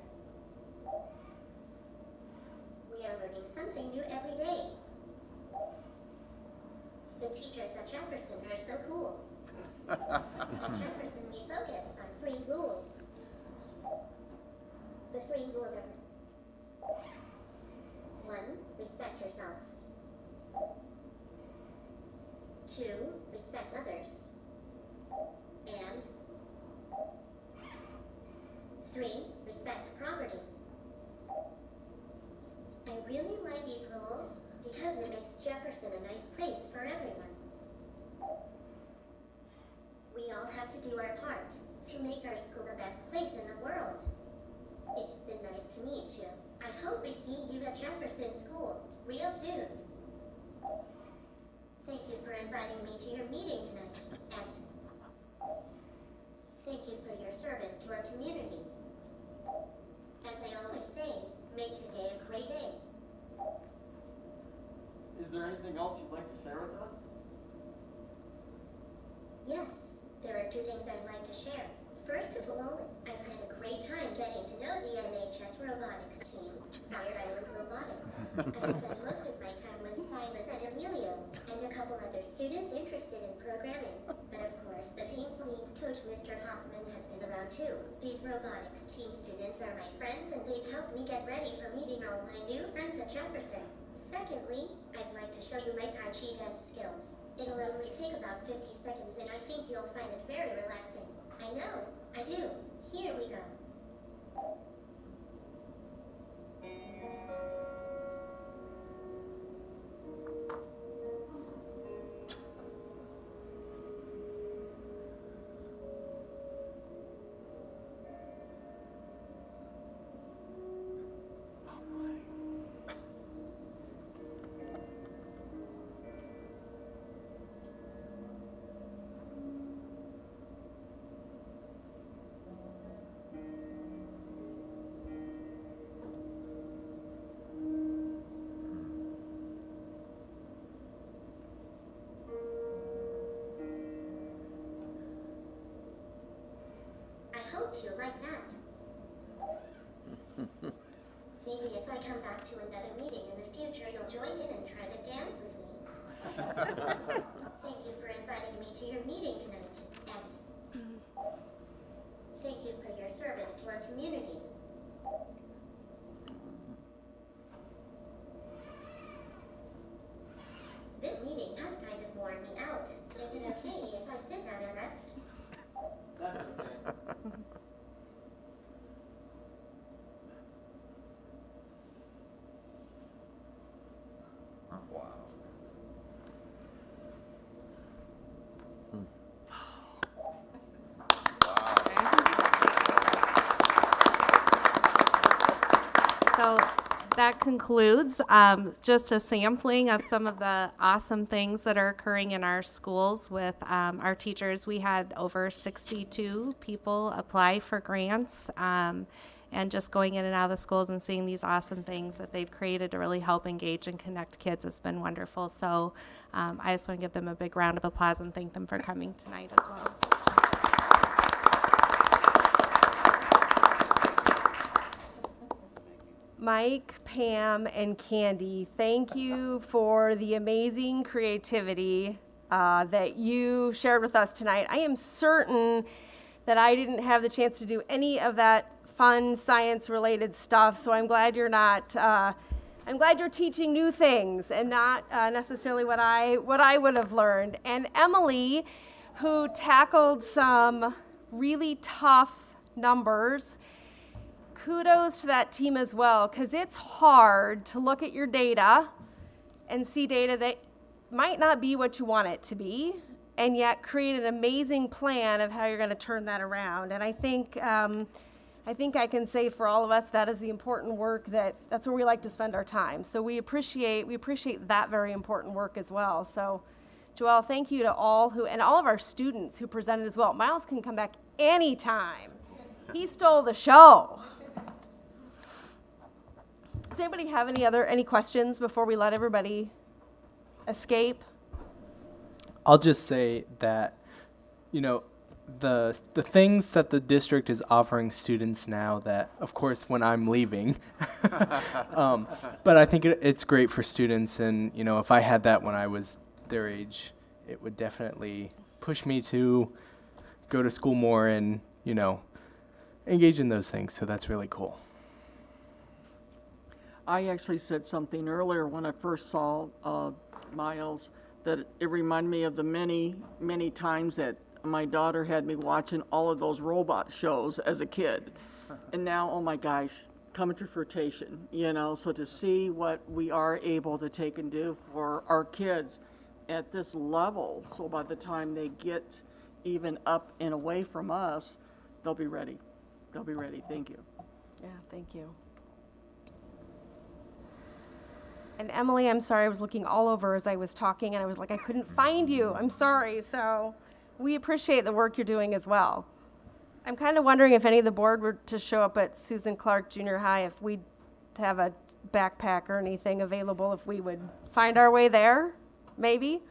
We are learning something new every day. The teachers at Jefferson are so cool. At Jefferson, we focus on 3 rules. The 3 rules are: 1, respect yourself. 2, respect others. And 3, respect property. I really like these rules because it makes Jefferson a nice place for everyone. We all have to do our part to make our school the best place in the world. It's been nice to meet you. I hope we see you at Jefferson School real soon. Thank you for inviting me to your meeting tonight, and thank you for your service to our community. As I always say, make today a great day. Is there anything else you'd like to share with us? Yes, there are 2 things I'd like to share. First of all, I've had a great time getting to know the MHS robotics team, Fire Island Robotics. I spent most of my time with Silas and Emilio, and a couple other students interested in programming. But of course, the team's lead coach, Mr. Hoffman, has been around too. These robotics team students are my friends, and they've helped me get ready for meeting all my new friends at Jefferson. Secondly, I'd like to show you my Tai Chi dance skills. It'll only take about 50 seconds, and I think you'll find it very relaxing. I know, I do. Here we go. You like that? Maybe if I come back to another meeting in the future, you'll join in and try to dance with me. Thank you for inviting me to your meeting tonight, and thank you for your service to our community. This meeting has kind of worn me out. Is it okay if I sit down and rest? That's okay. So that concludes just a sampling of some of the awesome things that are occurring in our schools with our teachers. We had over 62 people apply for grants, and just going in and out of the schools and seeing these awesome things that they've created to really help engage and connect kids has been wonderful. So I just want to give them a big round of applause and thank them for coming tonight as well. Mike, Pam, and Candy, thank you for the amazing creativity that you shared with us tonight. I am certain that I didn't have the chance to do any of that fun science-related stuff, so I'm glad you're not. I'm glad you're teaching new things and not necessarily what I would have learned. And Emily, who tackled some really tough numbers. Kudos to that team as well, because it's hard to look at your data and see data that might not be what you want it to be, and yet create an amazing plan of how you're going to turn that around. And I think I can say for all of us that is the important work that's where we like to spend our time. So we appreciate that very important work as well. So Joelle, thank you to all and all of our students who presented as well. Miles can come back anytime. He stole the show. Does anybody have any questions before we let everybody escape? I'll just say that, the things that the district is offering students now that, of course, when I'm leaving, but I think it's great for students. And, if I had that when I was their age, it would definitely push me to go to school more and, engage in those things. So that's really cool. I actually said something earlier when I first saw Miles, that it reminded me of the many, many times that my daughter had me watching all of those robot shows as a kid. And now, oh my gosh, coming to fruition, so to see what we are able to take and do for our kids at this level, so by the time they get even up and away from us, they'll be ready. They'll be ready. Thank you. Yeah, thank you. And Emily, I'm sorry, I was looking all over as I was talking, and I was like, I couldn't find you. I'm sorry. So we appreciate the work you're doing as well. I'm kind of wondering if any of the board were to show up at Susan Clark Junior High, if we'd have a backpack or anything available, if we would find our way there, maybe?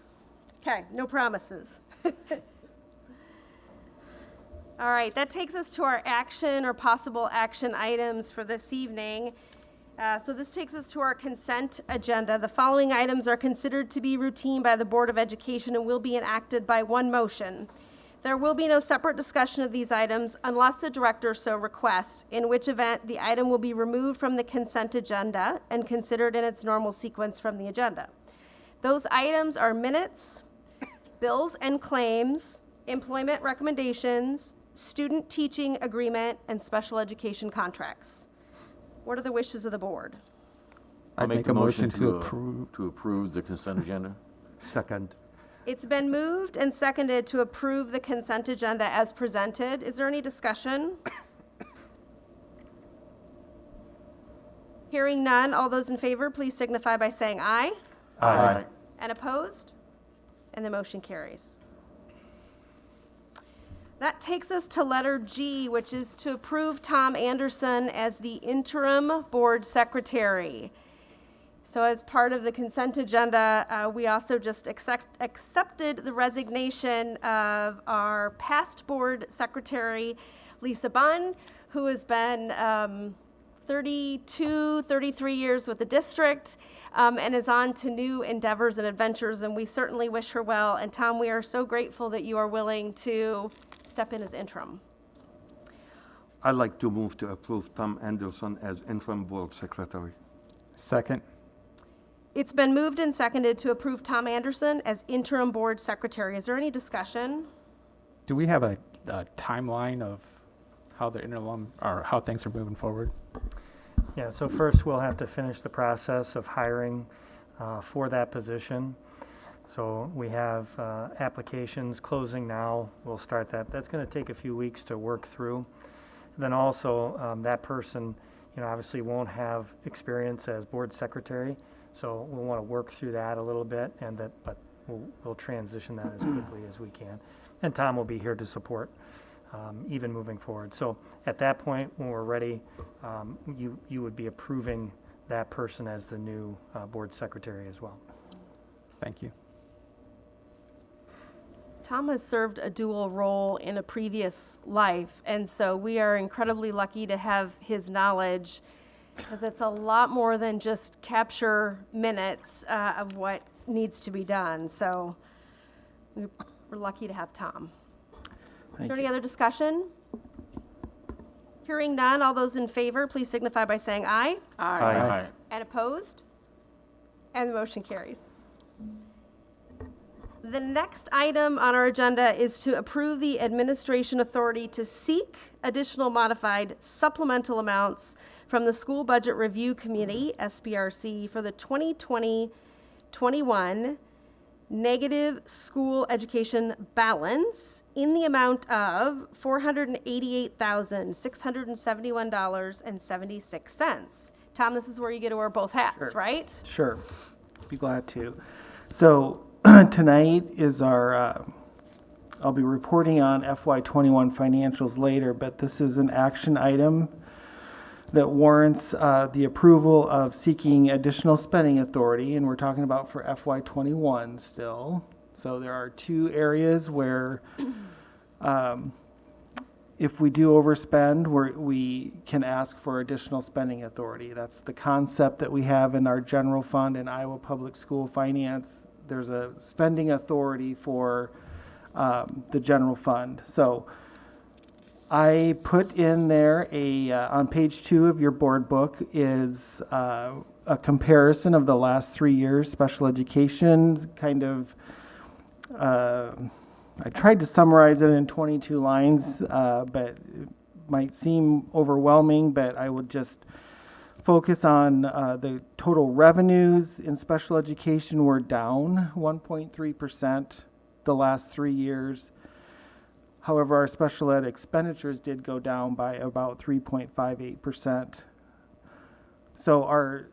Okay, no promises. All right, that takes us to our action or possible action items for this evening. So this takes us to our consent agenda. The following items are considered to be routine by the Board of Education and will be enacted by one motion. There will be no separate discussion of these items unless the director so requests, in which event the item will be removed from the consent agenda and considered in its normal sequence from the agenda. Those items are minutes, bills and claims, employment recommendations, student teaching agreement, and special education contracts. What are the wishes of the board? I make a motion to approve the consent agenda. Second. It's been moved and seconded to approve the consent agenda as presented. Is there any discussion? Hearing none, all those in favor, please signify by saying aye. Aye. And opposed? And the motion carries. That takes us to letter G, which is to approve Tom Anderson as the interim board secretary. So as part of the consent agenda, we also just accepted the resignation of our past board secretary, Lisa Bunn, who has been 33 years with the district and is on to new endeavors and adventures, and we certainly wish her well. And Tom, we are so grateful that you are willing to step in as interim. I'd like to move to approve Tom Anderson as interim board secretary. Second. It's been moved and seconded to approve Tom Anderson as interim board secretary. Is there any discussion? Do we have a timeline of how the interim or how things are moving forward? Yeah, so first we'll have to finish the process of hiring for that position. So we have applications closing now. We'll start that. That's going to take a few weeks to work through. Then also that person, obviously won't have experience as board secretary. So we'll want to work through that a little bit, but we'll transition that as quickly as we can. And Tom will be here to support even moving forward. So at that point, when we're ready, you would be approving that person as the new board secretary as well. Thank you. Tom has served a dual role in a previous life, and so we are incredibly lucky to have his knowledge, because it's a lot more than just capture minutes of what needs to be done. So we're lucky to have Tom. Is there any other discussion? Hearing none, all those in favor, please signify by saying aye. Aye. Aye. And opposed? And the motion carries. The next item on our agenda is to approve the administration authority to seek additional modified supplemental amounts from the School Budget Review Committee, SBRC, for the FY21 negative school education balance in the amount of $488,671.76. Tom, this is where you get to wear both hats, Sure. right? Sure, be glad to. So tonight is our, I'll be reporting on FY21 financials later, but this is an action item that warrants the approval of seeking additional spending authority, and we're talking about for FY21 still. So there are two areas where if we do overspend, we can ask for additional spending authority. That's the concept that we have in our general fund in Iowa Public School Finance. There's a spending authority for the general fund. So I put in there on page 2 of your board book is a comparison of the last 3 years special education, kind of, I tried to summarize it in 22 lines, but it might seem overwhelming, but I would just focus on the total revenues in special education were down 1.3% the last 3 years. However, our special ed expenditures did go down by about 3.58%. So our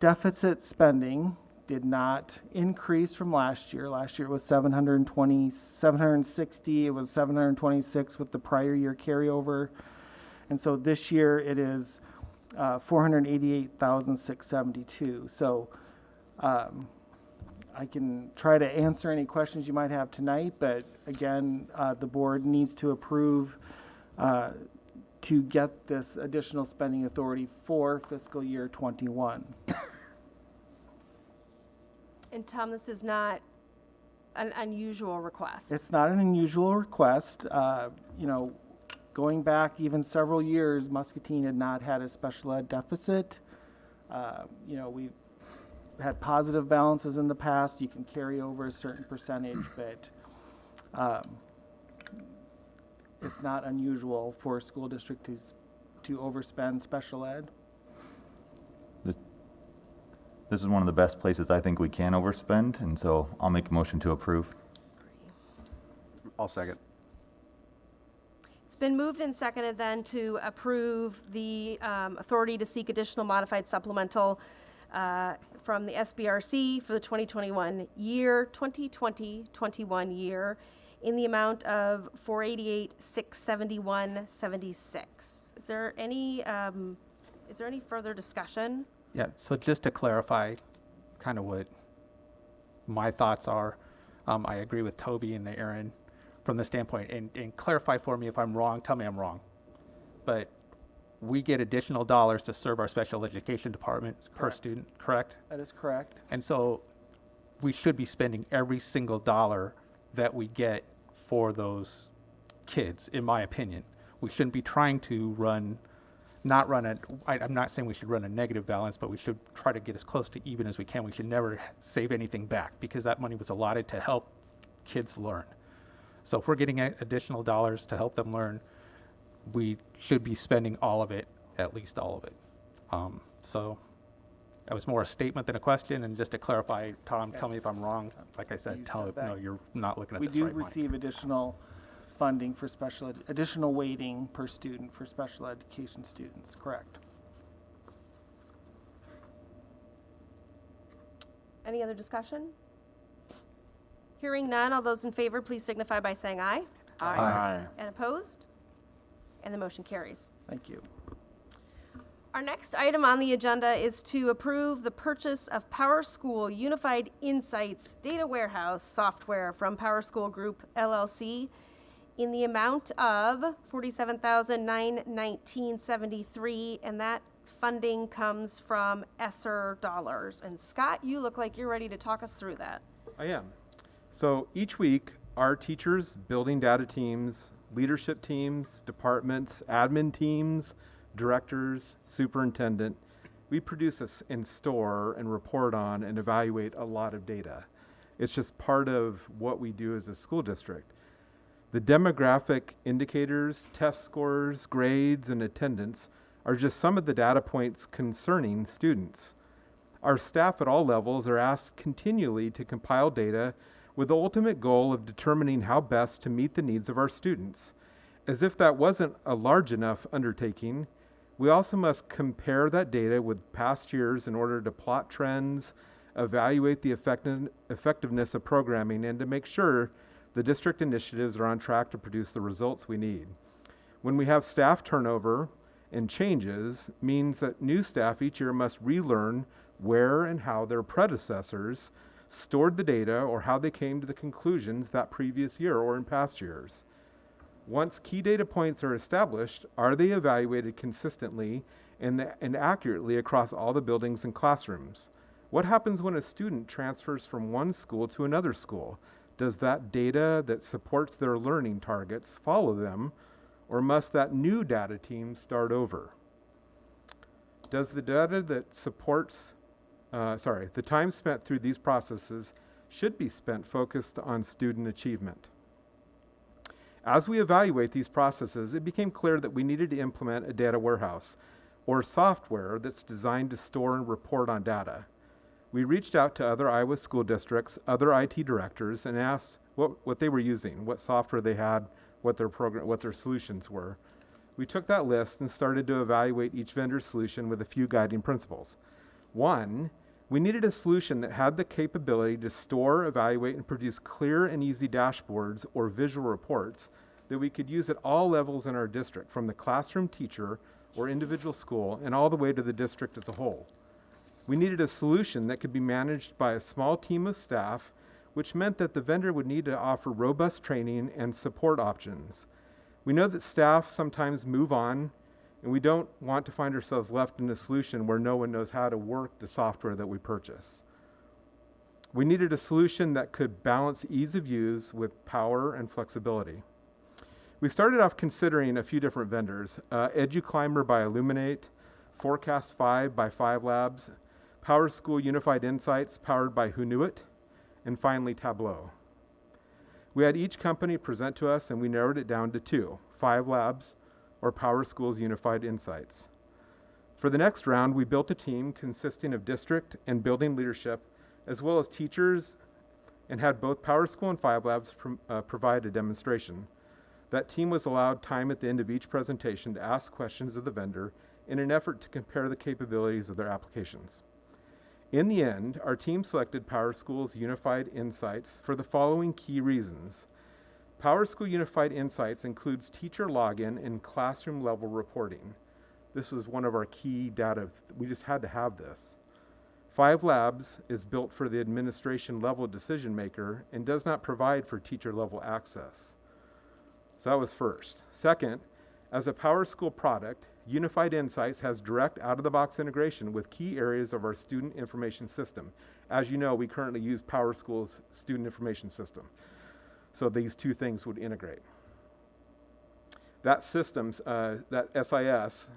deficit spending did not increase from last year. Last year it was 760, it was 726 with the prior year carryover. And so this year it is 488,672. So I can try to answer any questions you might have tonight, but again, the board needs to approve to get this additional spending authority for fiscal year 21. And Tom, this is not an unusual request. It's not an unusual request. Going back even several years, Muscatine had not had a special ed deficit. We've had positive balances in the past. You can carry over a certain percentage, but it's not unusual for a school district to overspend special ed. This is one of the best places I think we can overspend, and so I'll make a motion to approve. I'll second. It's been moved and seconded then to approve the authority to seek additional modified supplemental from the SBRC for the 2020-21 year in the amount of $488,671.76. Is there any further discussion? Yeah, so just to clarify kind of what my thoughts are, I agree with Toby and Aaron from the standpoint, and clarify for me if I'm wrong, tell me I'm wrong. But we get additional dollars to serve our special education department per student, correct? That is correct. And so we should be spending every single dollar that we get for those kids, in my opinion. We shouldn't be trying to I'm not saying we should run a negative balance, but we should try to get as close to even as we can. We should never save anything back because that money was allotted to help kids learn. So if we're getting additional dollars to help them learn, we should be spending all of it, at least all of it. So that was more a statement than a question, and just to clarify, Tom, tell me if I'm wrong. Like I said, no, you're not looking at we this do right, Mike. receive additional funding for additional weighting per student for special education students, correct? Any other discussion? Hearing none, all those in favor, please signify by saying aye. Aye. Aye. And opposed? And the motion carries. Thank you. Our next item on the agenda is to approve the purchase of PowerSchool Unified Insights Data Warehouse software from PowerSchool Group LLC in the amount of $47,919.73, and that funding comes from ESSER dollars. And Scott, you look like you're ready to talk us through that. I am. So each week, our teachers, building data teams, leadership teams, departments, admin teams, directors, superintendent, we produce and store and report on and evaluate a lot of data. It's just part of what we do as a school district. The demographic indicators, test scores, grades, and attendance are just some of the data points concerning students. Our staff at all levels are asked continually to compile data with the ultimate goal of determining how best to meet the needs of our students. As if that wasn't a large enough undertaking, we also must compare that data with past years in order to plot trends, evaluate the effectiveness of programming, and to make sure the district initiatives are on track to produce the results we need. When we have staff turnover and changes, means that new staff each year must relearn where and how their predecessors stored the data or how they came to the conclusions that previous year or in past years. Once key data points are established, are they evaluated consistently and accurately across all the buildings and classrooms? What happens when a student transfers from one school to another school? Does that data that supports their learning targets follow them, or must that new data team start over? Does the data that supports, the time spent through these processes should be spent focused on student achievement? As we evaluate these processes, it became clear that we needed to implement a data warehouse or software that's designed to store and report on data. We reached out to other Iowa school districts, other IT directors, and asked what they were using, what software they had, what their solutions were. We took that list and started to evaluate each vendor's solution with a few guiding principles. One, we needed a solution that had the capability to store, evaluate, and produce clear and easy dashboards or visual reports that we could use at all levels in our district, from the classroom teacher or individual school and all the way to the district as a whole. We needed a solution that could be managed by a small team of staff, which meant that the vendor would need to offer robust training and support options. We know that staff sometimes move on, and we don't want to find ourselves left in a solution where no one knows how to work the software that we purchase. We needed a solution that could balance ease of use with power and flexibility. We started off considering a few different vendors, EduClimber by Illuminate, Forecast 5 by 5 Labs, PowerSchool Unified Insights powered by Who Knew It, and finally Tableau. We had each company present to us, and we narrowed it down to two, 5 Labs or PowerSchool's Unified Insights. For the next round, we built a team consisting of district and building leadership, as well as teachers, and had both PowerSchool and 5 Labs provide a demonstration. That team was allowed time at the end of each presentation to ask questions of the vendor in an effort to compare the capabilities of their applications. In the end, our team selected PowerSchool's Unified Insights for the following key reasons. PowerSchool Unified Insights includes teacher login and classroom level reporting. This is one of our key data. We just had to have this. 5 Labs is built for the administration level decision maker and does not provide for teacher level access. So that was first. Second, as a PowerSchool product, Unified Insights has direct out-of-the-box integration with key areas of our student information system. As you know, we currently use PowerSchool's student information system. So these two things would integrate. That systems, that SIS,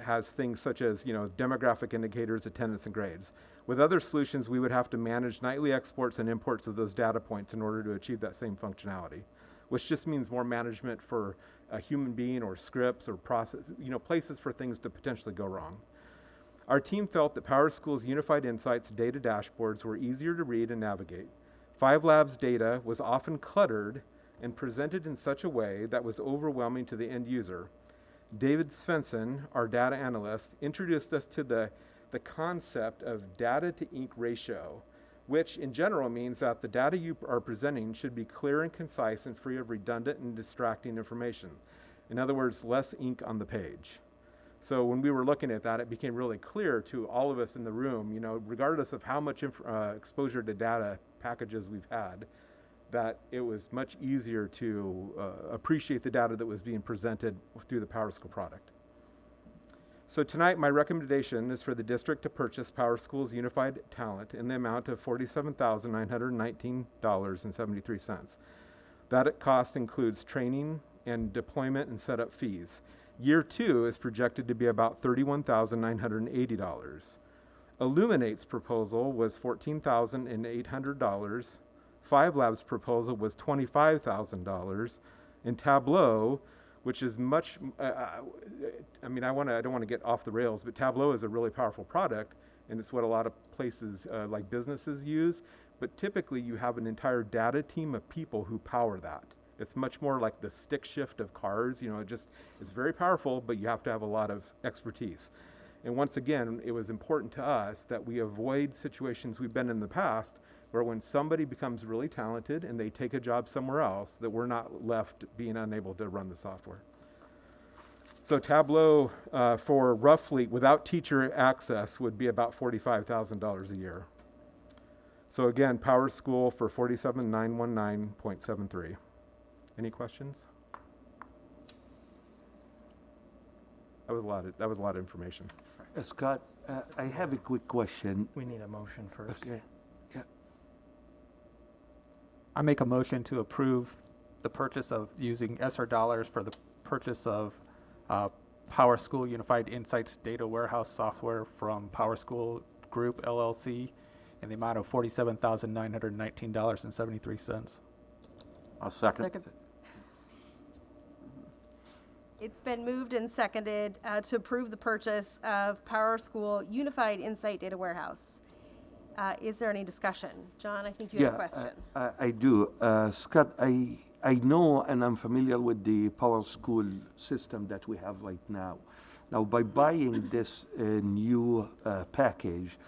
has things such as, demographic indicators, attendance, and grades. With other solutions, we would have to manage nightly exports and imports of those data points in order to achieve that same functionality, which just means more management for a human being or scripts or process, places for things to potentially go wrong. Our team felt that PowerSchool's Unified Insights data dashboards were easier to read and navigate. 5 Labs data was often cluttered and presented in such a way that was overwhelming to the end user. David Svensson, our data analyst, introduced us to the concept of data to ink ratio, which in general means that the data you are presenting should be clear and concise and free of redundant and distracting information. In other words, less ink on the page. So when we were looking at that, it became really clear to all of us in the room, regardless of how much exposure to data packages we've had, that it was much easier to appreciate the data that was being presented through the PowerSchool product. So tonight, my recommendation is for the district to purchase PowerSchool's Unified Talent in the amount of $47,919.73. That cost includes training and deployment and setup fees. Year 2 is projected to be about $31,980. Illuminate's proposal was $14,800. 5 Labs' proposal was $25,000, and Tableau, which is much, I don't want to get off the rails, but Tableau is a really powerful product, and it's what a lot of places like businesses use. But typically, you have an entire data team of people who power that. It's much more like the stick shift of cars. You know, it's very powerful, but you have to have a lot of expertise. And once again, it was important to us that we avoid situations we've been in the past where when somebody becomes really talented and they take a job somewhere else, that we're not left being unable to run the software. So Tableau for roughly, without teacher access, would be about $45,000 a year. So again, Power School for $47,919.73. Any questions? That was a lot of information. Scott, I have a quick question. We need a motion first. Okay. Yeah. I make a motion to approve the purchase of using ESSER dollars for the purchase of Power School Unified Insights Data Warehouse software from Power School Group LLC in the amount of $47,919.73. I'll second. It's been moved and seconded to approve the purchase of Power School Unified Insight Data Warehouse. Is there any discussion? John, I think you have a question. I do. Scott, I know and I'm familiar with the Power School system that we have right now. Now, by buying this new package,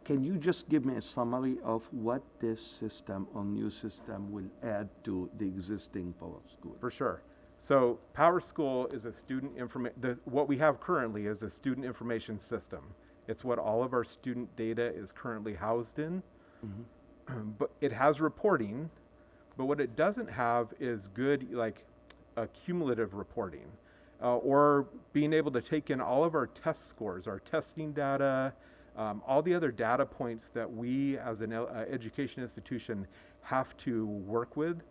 can you just give me a summary of what this system or new system will add to the existing Power School? For sure. So Power School is a student what we have currently is a student information system. It's what all of our student data is currently housed in. Mm-hmm. But it has reporting, but what it doesn't have is good, like, cumulative reporting, or being able to take in all of our test scores, our testing data, all the other data points that we as an education institution have to work with.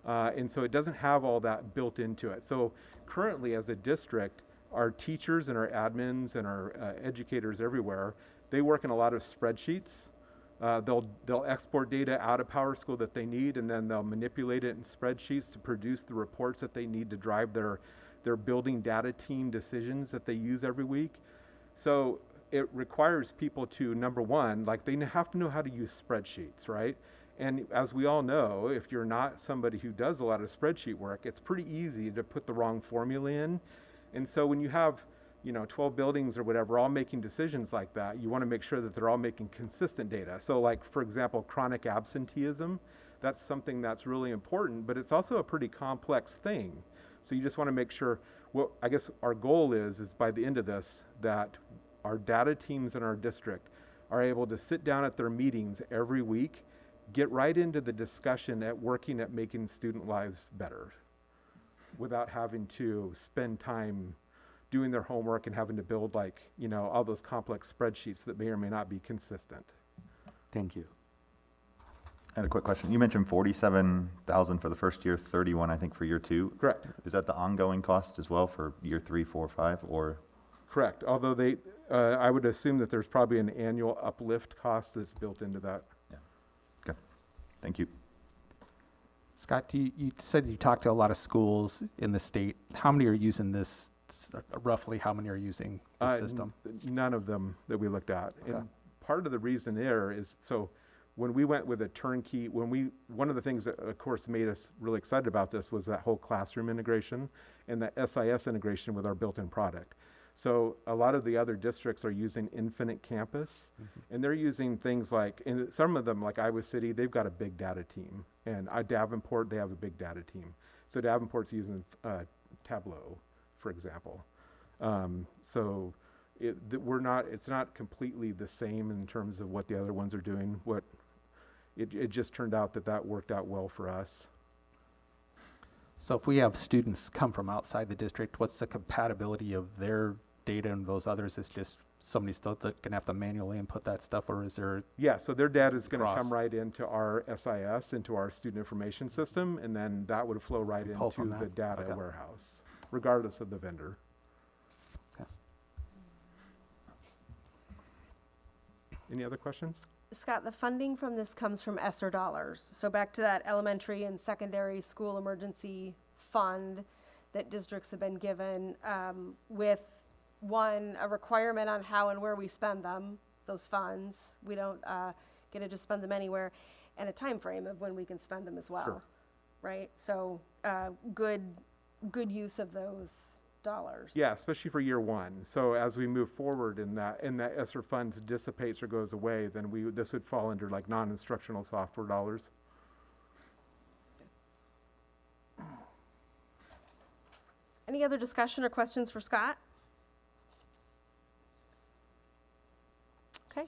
And so it doesn't have all that built into it. So currently, as a district, our teachers and our admins and our educators everywhere, they work in a lot of spreadsheets. They'll export data out of Power School that they need, and then they'll manipulate it in spreadsheets to produce the reports that they need to drive their building data team decisions that they use every week. So it requires people to, number one, like, they have to know how to use spreadsheets, right? And as we all know, if you're not somebody who does a lot of spreadsheet work, it's pretty easy to put the wrong formula in. And so when you have, 12 buildings or whatever all making decisions like that, you want to make sure that they're all making consistent data. So, like, for example, chronic absenteeism, that's something that's really important, but it's also a pretty complex thing. So you just want to make sure, what I guess our goal is by the end of this, that our data teams in our district are able to sit down at their meetings every week, get right into the discussion at working at making student lives better without having to spend time doing their homework and having to build, like, all those complex spreadsheets that may or may not be consistent. Thank you. I had a quick question. You mentioned 47,000 for the first year, 31, I think, for year 2. Correct. Is that the ongoing cost as well for year 3, 4, 5, or? Correct. Although I would assume that there's probably an annual uplift cost that's built into that. Yeah. Okay. Thank you. Scott, you said you talked to a lot of schools in the state. How many are using this? Roughly, how many are using the system? None of them that we looked at. Okay. And part of the reason there is, so when we went with a turnkey, one of the things that, of course, made us really excited about this was that whole classroom integration and the SIS integration with our built-in product. So a lot of the other districts are using Infinite Campus, and they're using things like, and some of them, like Iowa City, they've got a big data team, and Davenport, they have a big data team. So Davenport's using Tableau, for example. So it's not completely the same in terms of what the other ones are doing. It just turned out that worked out well for us. So if we have students come from outside the district, what's the compatibility of their data and those others? Is just somebody still going to have to manually input that stuff, or is there? Yeah, so their data is going to come right into our SIS, into our student information system, and then that would flow right into the data warehouse, regardless of the vendor. Okay. Any other questions? Scott, the funding from this comes from ESSER dollars. So back to that elementary and secondary school emergency fund that districts have been given, with a requirement on how and where we spend them. those funds. We don't get to just spend them anywhere, and a time frame of when we can spend them as well. Sure. Right? So good use of those dollars. Yeah, especially for year one. So as we move forward and that ESSER funds dissipates or goes away, then this would fall under like non-instructional software dollars. Any other discussion or questions for Scott? Okay.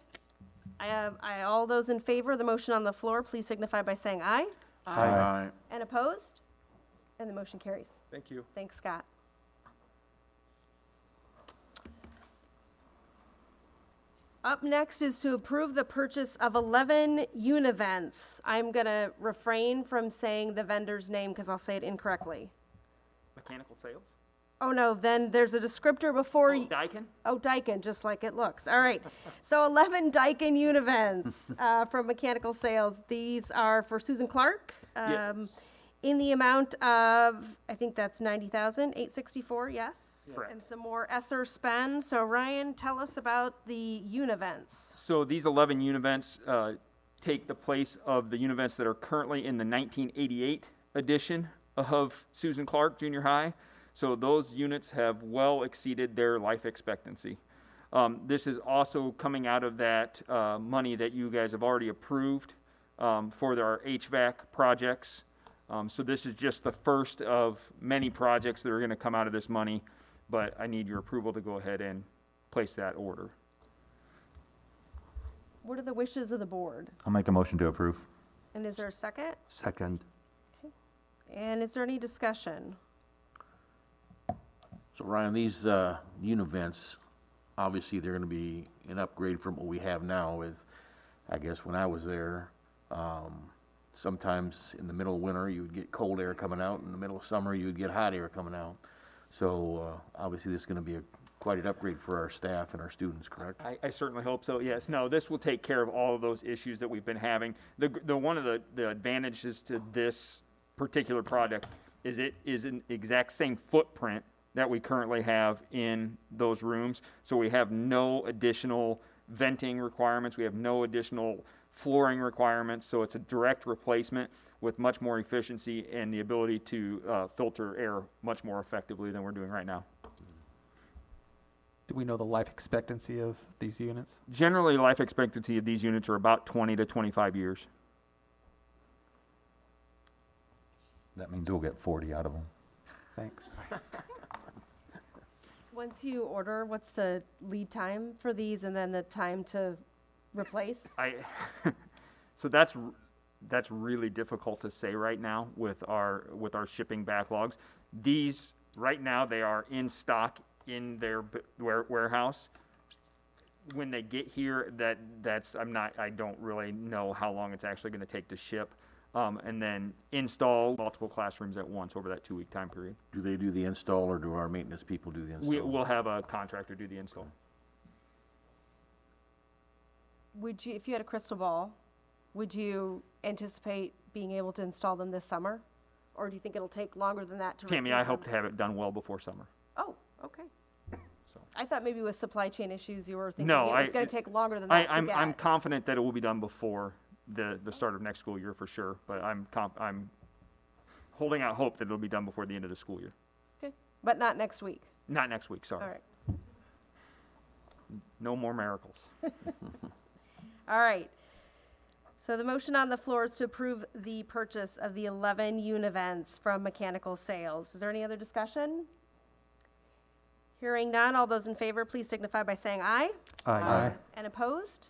All those in favor of the motion on the floor, please signify by saying aye. Aye. And opposed? And the motion carries. Thank you. Thanks, Scott. Up next is to approve the purchase of 11 Univents. I'm going to refrain from saying the vendor's name because I'll say it incorrectly. Mechanical sales? Oh, no, then there's a descriptor before you. Daikin? Oh, Daikin, just like it looks. All right. So 11 Daikin Univents from Mechanical Sales. These are for Susan Clark Yes. in the amount of, I think that's $90,864, yes? Correct. And some more ESSER spend. So Ryan, tell us about the Univents. So these 11 Univents take the place of the Univents that are currently in the 1988 edition of Susan Clark Junior High. So those units have well exceeded their life expectancy. This is also coming out of that money that you guys have already approved for our HVAC projects. So this is just the first of many projects that are going to come out of this money, but I need your approval to go ahead and place that order. What are the wishes of the board? I'll make a motion to approve. And is there a second? Second. And is there any discussion? So Ryan, these Univents, obviously they're going to be an upgrade from what we have now with, I guess when I was there, sometimes in the middle of winter you would get cold air coming out, in the middle of summer you would get hot air coming out. So obviously this is going to be quite an upgrade for our staff and our students, correct? I certainly hope so, yes. No, this will take care of all of those issues that we've been having. The one of the advantages to this particular project is it is an exact same footprint that we currently have in those rooms. So we have no additional venting requirements. We have no additional flooring requirements. So it's a direct replacement with much more efficiency and the ability to filter air much more effectively than we're doing right now. Do we know the life expectancy of these units? Generally, life expectancy of these units are about 20 to 25 years. That means we'll get 40 out of them. Thanks. Once you order, what's the lead time for these and then the time to replace? So that's really difficult to say right now with our shipping backlogs. These right now they are in stock in their warehouse. When they get here, I don't really know how long it's actually going to take to ship. And then install multiple classrooms at once over that 2-week time period. Do they do the install or do our maintenance people do the install? We'll have a contractor do the install. Would you, if you had a crystal ball, would you anticipate being able to install them this summer? Or do you think it'll take longer than that to Tammy, receive I them? hope to have it done well before summer. Oh, okay. I thought maybe with supply chain issues you were thinking No, it was going to take longer than that to get. I'm confident that it will be done before the start of next school year for sure, but I'm holding out hope that it'll be done before the end of the school year. Okay, but not next week. Not next week, sorry. All right. No more miracles. All right. So the motion on the floor is to approve the purchase of the 11 Univents from Mechanical Sales. Is there any other discussion? Hearing none, all those in favor, please signify by saying aye. Aye. And opposed?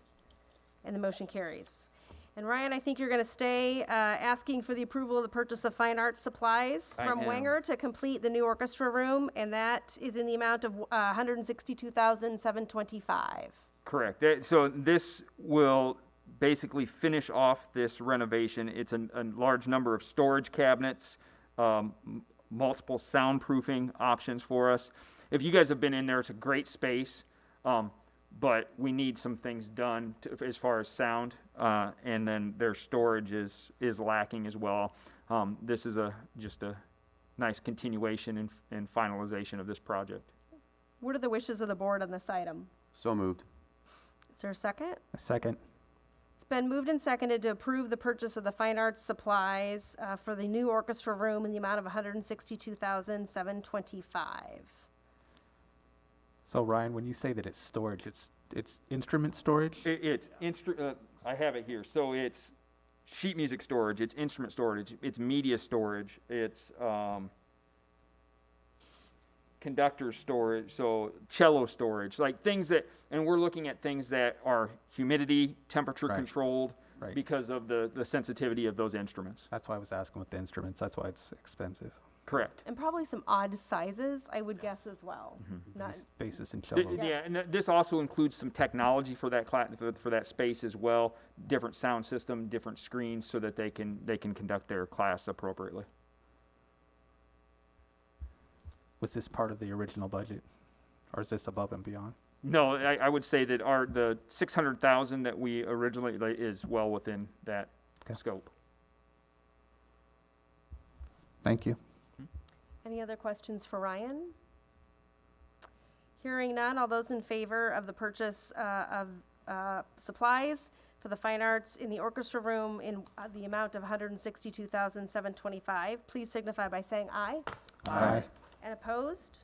And the motion carries. And Ryan, I think you're going to stay asking for the approval of the purchase of fine arts supplies I from am. Wenger to complete the new orchestra room, and that is in the amount of $162,725. Correct. So this will basically finish off this renovation. It's a large number of storage cabinets, multiple soundproofing options for us. If you guys have been in there, it's a great space, but we need some things done as far as sound, and then their storage is lacking as well. This is just a nice continuation and finalization of this project. What are the wishes of the board on this item? So moved. Is there a second? A second. It's been moved and seconded to approve the purchase of the fine arts supplies for the new orchestra room in the amount of $162,725. So Ryan, when you say that it's storage, it's instrument storage? I have it here. So it's sheet music storage, it's instrument storage, it's media storage, it's conductor storage, so cello storage, like things that, and we're looking at things that are humidity, temperature controlled, because of the sensitivity of those instruments. That's why I was asking with the instruments. That's why it's expensive. Correct. And probably some odd sizes, I would guess as well. Not, Basses and cellos. Yeah, and this also includes some technology for that for that space as well. Different sound system, different screens, so that they can conduct their class appropriately. Was this part of the original budget, or is this above and beyond? No, I would say that the $600,000 that we originally is well within that scope. Thank you. any other questions for Ryan? Hearing none, all those in favor of the purchase of supplies for the fine arts in the orchestra room in the amount of $162,725, please signify by saying aye. Aye. And opposed?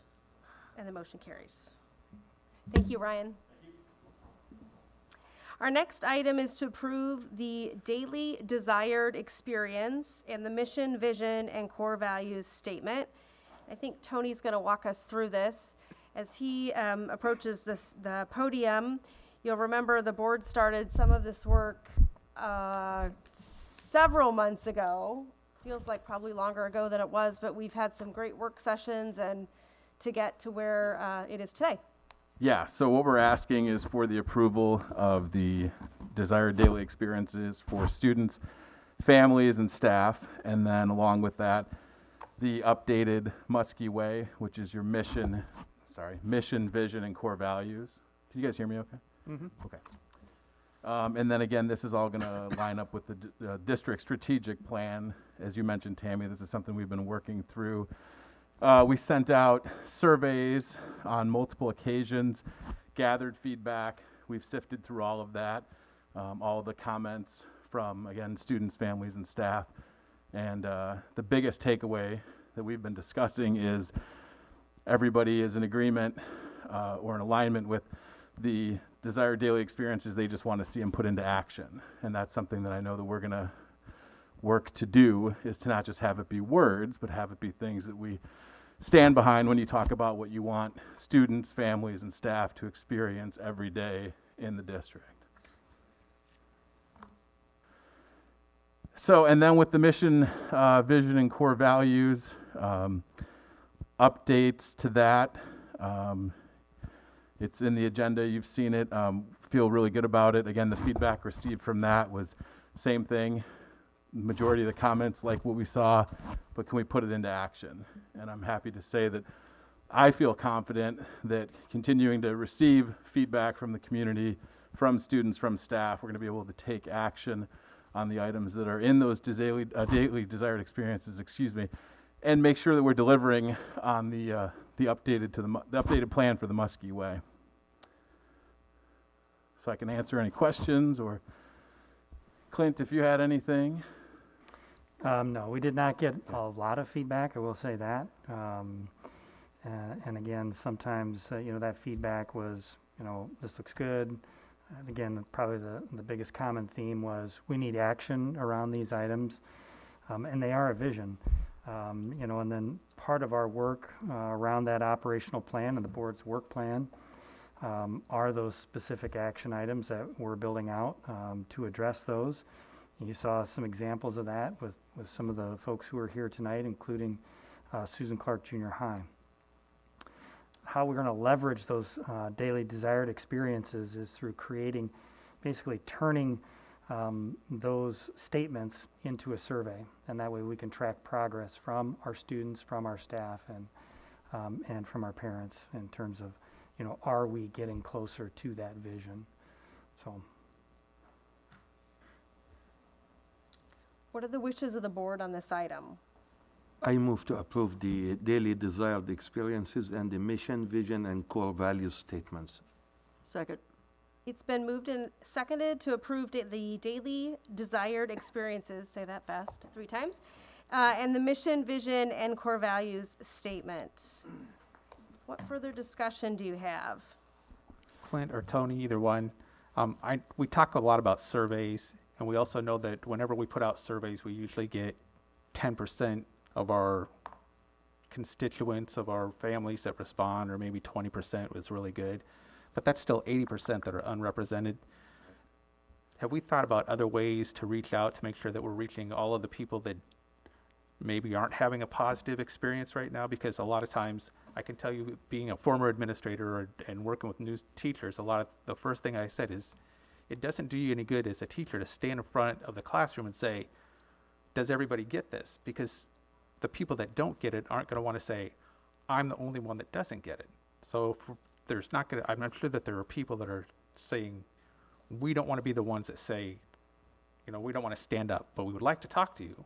And the motion carries. Thank you, Ryan. Our next item is to approve the daily desired experience and the mission, vision, and core values statement. I think Tony's going to walk us through this. As he approaches the podium, you'll remember the board started some of this work several months ago. Feels like probably longer ago than it was, but we've had some great work sessions and to get to where it is today. Yeah, so what we're asking is for the approval of the desired daily experiences for students, families, and staff, and then along with that, the updated Muskie Way, which is your mission, vision, and core values. Can you guys hear me okay? Mm-hmm. Okay. And then again, this is all going to line up with the district strategic plan. As you mentioned, Tammy, this is something we've been working through. We sent out surveys on multiple occasions, gathered feedback. We've sifted through all of that, all of the comments from, again, students, families, and staff. And the biggest takeaway that we've been discussing is everybody is in agreement or in alignment with the desired daily experiences. They just want to see them put into action. And that's something that I know that we're going to work to do, is to not just have it be words, but have it be things that we stand behind when you talk about what you want students, families, and staff to experience every day in the district. So, and then with the mission, vision, and core values, updates to that. It's in the agenda. You've seen it. Feel really good about it. Again, the feedback received from that was same thing. Majority of the comments like what we saw, but can we put it into action? And I'm happy to say that I feel confident that continuing to receive feedback from the community, from students, from staff, we're going to be able to take action on the items that are in those daily desired experiences, and make sure that we're delivering on the updated plan for the Muskie Way. So I can answer any questions, or Clint, if you had anything. No, we did not get a lot of feedback, I will say that. And again, sometimes, that feedback was, this looks good. And again, probably the biggest common theme was we need action around these items, and they are a vision. And then part of our work around that operational plan and the board's work plan are those specific action items that we're building out to address those. You saw some examples of that with some of the folks who are here tonight, including Susan Clark Junior High. How we're going to leverage those daily desired experiences is through basically turning those statements into a survey, and that way we can track progress from our students, from our staff, and from our parents in terms of, are we getting closer to that vision? So. What are the wishes of the board on this item? I move to approve the daily desired experiences and the mission, vision, and core values statements. Second. It's been moved and seconded to approve the daily desired experiences, say that fast, 3 times, and the mission, vision, and core values statement. What further discussion do you have? Clint or Tony, either one. We talk a lot about surveys, and we also know that whenever we put out surveys, we usually get 10% of our constituents, of our families that respond, or maybe 20% was really good. But that's still 80% that are unrepresented. Have we thought about other ways to reach out to make sure that we're reaching all of the people that maybe aren't having a positive experience right now? Because a lot of times, I can tell you, being a former administrator and working with new teachers, the first thing I said is, it doesn't do you any good as a teacher to stand in front of the classroom and say, does everybody get this? Because the people that don't get it aren't going to want to say, I'm the only one that doesn't get it. So I'm not sure that there are people that are saying, we don't want to be the ones that say, we don't want to stand up, but we would like to talk to you,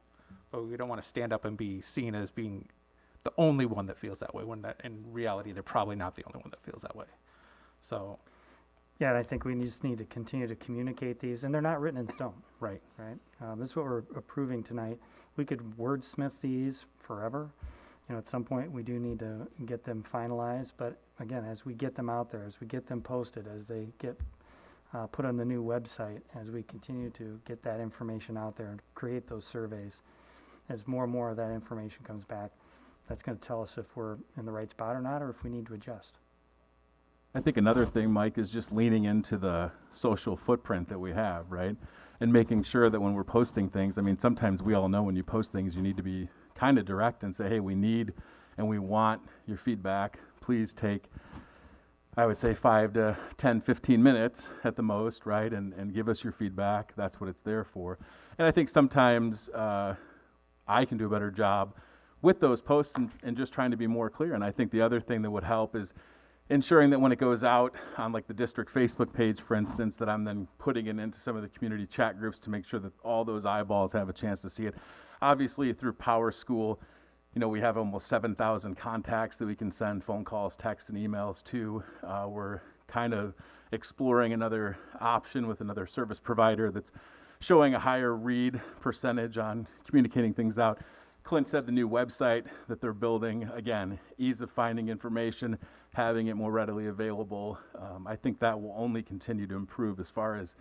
but we don't want to stand up and be seen as being the only one that feels that way, when that in reality, they're probably not the only one that feels that way. So. Yeah, and I think we just need to continue to communicate these, and they're not written in stone. Right. Right? This is what we're approving tonight. We could wordsmith these forever. At some point, we do need to get them finalized, but again, as we get them out there, as we get them posted, as they get put on the new website, as we continue to get that information out there and create those surveys, as more and more of that information comes back, that's going to tell us if we're in the right spot or not, or if we need to adjust. I think another thing, Mike, is just leaning into the social footprint that we have, right? And making sure that when we're posting things, sometimes we all know when you post things, you need to be kind of direct and say, hey, we need and we want your feedback. Please take, I would say, 5 to 10, 15 minutes at the most, right? And give us your feedback. That's what it's there for. And I think sometimes I can do a better job with those posts and just trying to be more clear. And I think the other thing that would help is ensuring that when it goes out on like the district Facebook page, for instance, that I'm then putting it into some of the community chat groups to make sure that all those eyeballs have a chance to see it. Obviously, through Power School, we have almost 7,000 contacts that we can send phone calls, texts, and emails to. We're kind of exploring another option with another service provider that's showing a higher read percentage on communicating things out. Clint said the new website that they're building, again, ease of finding information, having it more readily available. I think that will only continue to improve as far as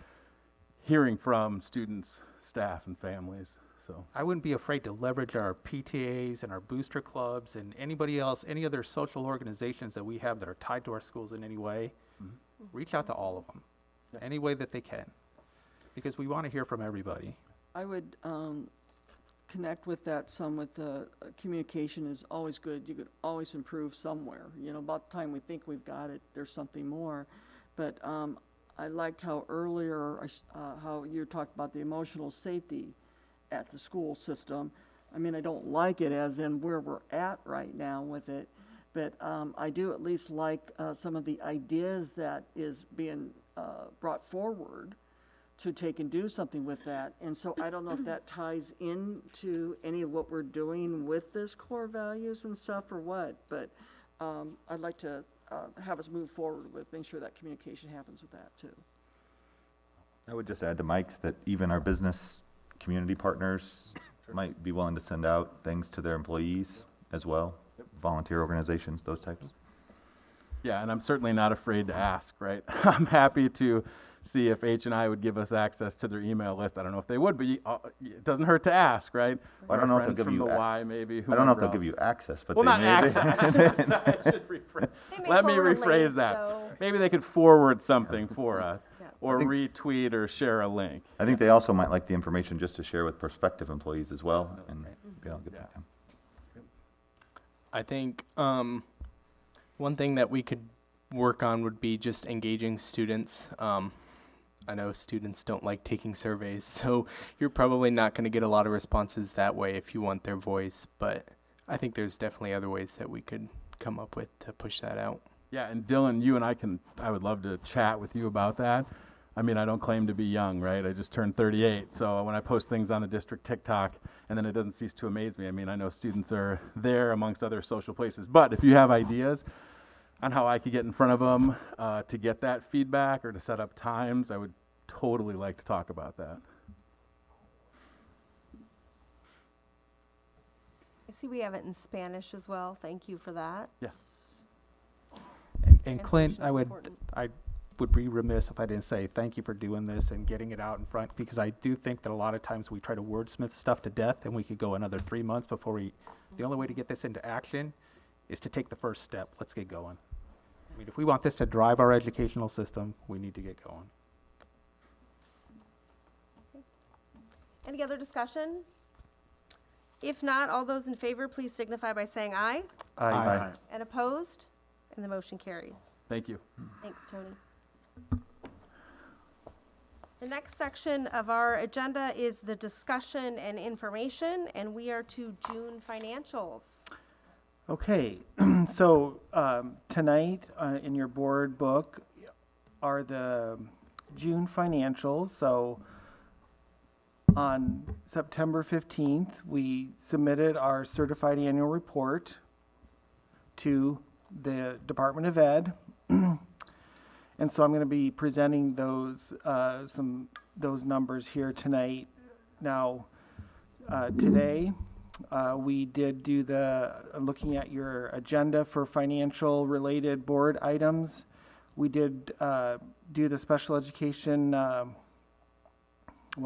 hearing from students, staff, and families. So I wouldn't be afraid to leverage our PTAs and our booster clubs and anybody else, any other social organizations that we have that are tied to our schools in any way. Reach out to all of them, any way that they can, because we want to hear from everybody. I would connect with that some with communication is always good. You could always improve somewhere. About the time we think we've got it, there's something more. But I liked how earlier, how you talked about the emotional safety at the school system. I don't like it as in where we're at right now with it, but I do at least like some of the ideas that is being brought forward to take and do something with that. And so I don't know if that ties into any of what we're doing with this core values and stuff or what, but I'd like to have us move forward with making sure that communication happens with that too. I would just add to Mike's that even our business community partners might be willing to send out things to their employees as well, volunteer organizations, those types. Yeah, and I'm certainly not afraid to ask, right? I'm happy to see if H&I would give us access to their email list. I don't know if they would, but it doesn't hurt to ask, right? I don't know if they'll give you Y, maybe. I don't know if they'll give you access, but well, they not access. I should rephrase. Let me rephrase that. Maybe they could forward something for us, or retweet or share a link. I think they also might like the information just to share with prospective employees as well, and get that done. I think one thing that we could work on would be just engaging students. I know students don't like taking surveys, so you're probably not going to get a lot of responses that way if you want their voice, but I think there's definitely other ways that we could come up with to push that out. Yeah, and Dylan, you and I would love to chat with you about that. I don't claim to be young, right? I just turned 38, so when I post things on the district TikTok, and then it doesn't cease to amaze me. I know students are there amongst other social places, but if you have ideas, on how I could get in front of them to get that feedback or to set up times, I would totally like to talk about that. I see we have it in Spanish as well. Thank you for that. Yes. And Clint, Translation's important. I would be remiss if I didn't say thank you for doing this and getting it out in front, because I do think that a lot of times we try to wordsmith stuff to death and we could go another 3 months before the only way to get this into action is to take the first step. Let's get going. I mean, if we want this to drive our educational system, we need to get going. Any other discussion? If not, all those in favor, please signify by saying aye. Aye. And opposed? And the motion carries. Thank you. Thanks, Tony. The next section of our agenda is the discussion and information, and we are to June financials. Okay, so tonight in your board book are the June financials. So on September 15th, we submitted our certified annual report to the Department of Ed. And so I'm going to be presenting those numbers here tonight. Now, today, we did do looking at your agenda for financial related board items. We did do the special education, well,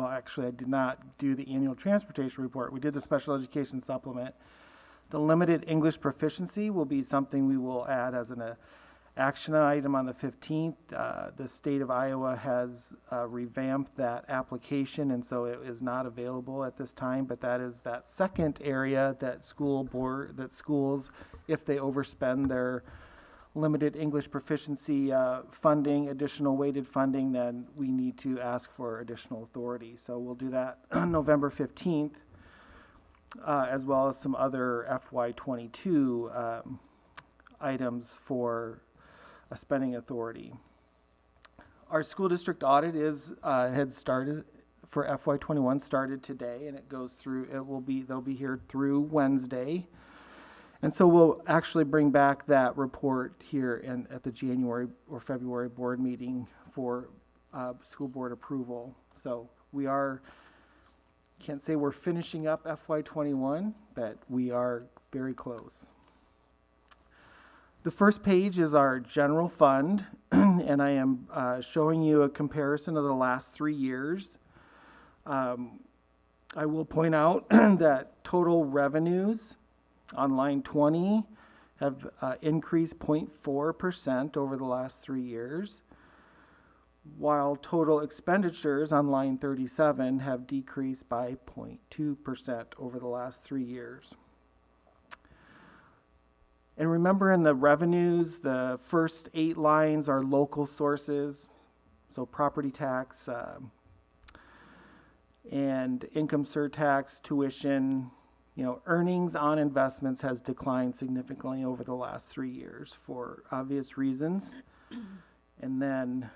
actually, I did not do the annual transportation report. We did the special education supplement. The limited English proficiency will be something we will add as an action item on the 15th. The state of Iowa has revamped that application, and so it is not available at this time, but that is that second area that schools, if they overspend their limited English proficiency funding, additional weighted funding, then we need to ask for additional authority. So we'll do that on November 15th, as well as some other FY22 items for a spending authority. Our school district audit had started for FY21, started today, and it goes through. They'll be here through Wednesday, and so we'll actually bring back that report here at the January or February board meeting for school board approval. So we can't say we're finishing up FY21, but we are very close. The first page is our general fund, and I am showing you a comparison of the last 3 years. I will point out that total revenues on line 20 have increased 0.4% over the last 3 years, while total expenditures on line 37 have decreased by 0.2% over the last 3 years. And remember, in the revenues, the first 8 lines are local sources, so property tax and income surtax, tuition. Earnings on investments has declined significantly over the last 3 years for obvious reasons. And then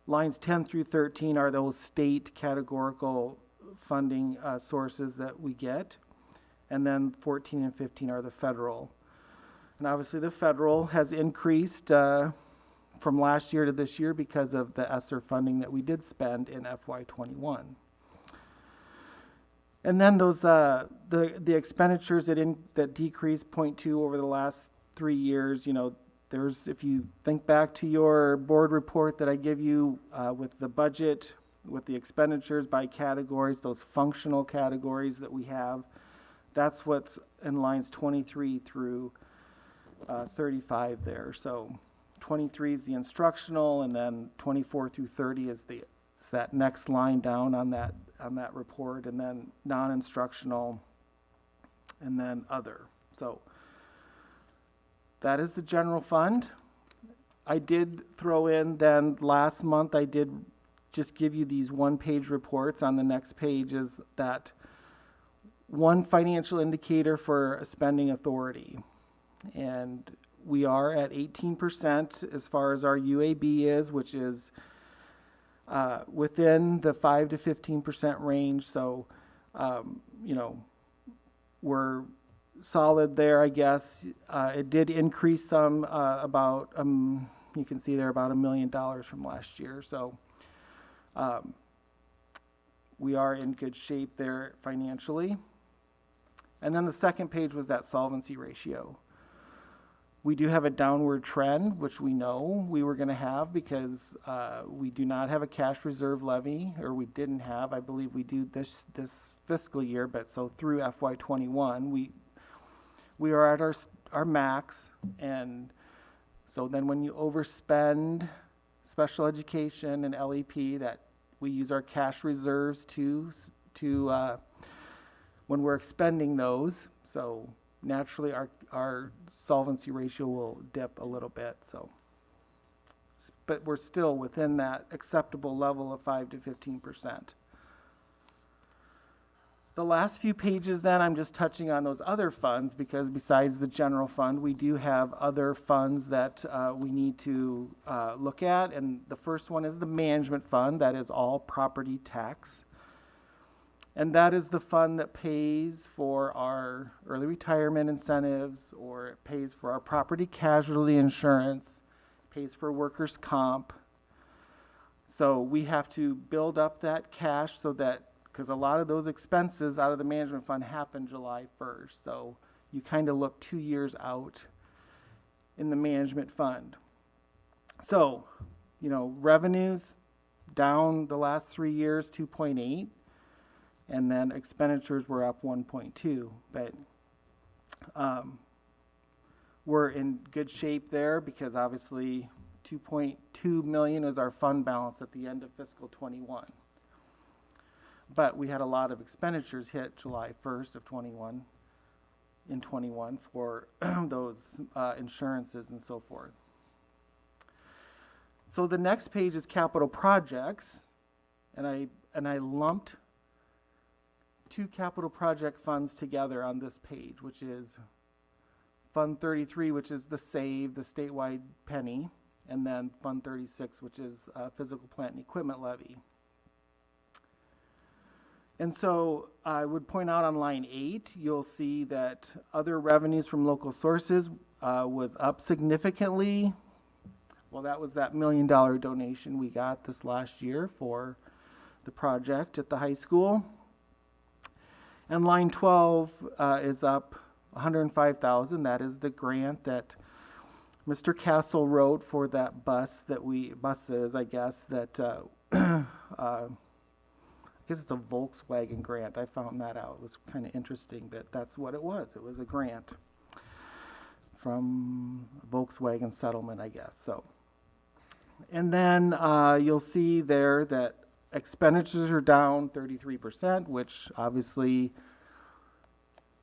lines 10 through 13 are those state categorical funding sources that we get. And then 14 and 15 are the federal. And obviously the federal has increased from last year to this year because of the ESSER funding that we did spend in FY21. And then those the expenditures that decreased 0.2 over the last 3 years, there's, if you think back to your board report that I give you with the budget, with the expenditures by categories, those functional categories that we have, that's what's in lines 23 through 35 there. So 23 is the instructional, and then 24 through 30 is that next line down on that report, and then non-instructional, and then other. So that is the general fund. I did throw in then last month, I did just give you these one-page reports. On the next page is that one financial indicator for a spending authority. And we are at 18% as far as our UAB is, which is within the 5 to 15% range. So, we're solid there, I guess. It did increase some, about, you can see there about $1 million from last year. So we are in good shape there financially. And then the second page was that solvency ratio. We do have a downward trend, which we know we were going to have because we do not have a cash reserve levy, or we didn't have. I believe we do this fiscal year, but so through FY21, we are at our max, and so then when you overspend special education and LEP, that we use our cash reserves to when we're expending those. So naturally our solvency ratio will dip a little bit. So, but we're still within that acceptable level of 5 to 15%. The last few pages then, I'm just touching on those other funds because besides the general fund, we do have other funds that we need to look at. And the first one is the management fund. That is all property tax. And that is the fund that pays for our early retirement incentives, or it pays for our property casualty insurance, pays for workers' comp. So we have to build up that cash so that, because a lot of those expenses out of the management fund happen July 1st. So you kind of look 2 years out in the management fund. So, revenues down the last 3 years, 2.8. And then expenditures were up 1.2, but we're in good shape there because obviously 2.2 million is our fund balance at the end of fiscal 21. But we had a lot of expenditures hit July 1st of 21 for those insurances and so forth. So the next page is capital projects, and I lumped 2 capital project funds together on this page, which is Fund 33, which is the SAVE, the statewide penny, and then Fund 36, which is physical plant and equipment levy. And so I would point out on line 8, you'll see that other revenues from local sources was up significantly. Well, that was that $1 million donation we got this last year for the project at the high school. And line 12 is up $105,000. That is the grant that Mr. Castle wrote for that buses, I guess, that, I guess it's a Volkswagen grant. I found that out. It was kind of interesting, but that's what it was. It was a grant from Volkswagen settlement, I guess. So, and then you'll see there that expenditures are down 33%, which obviously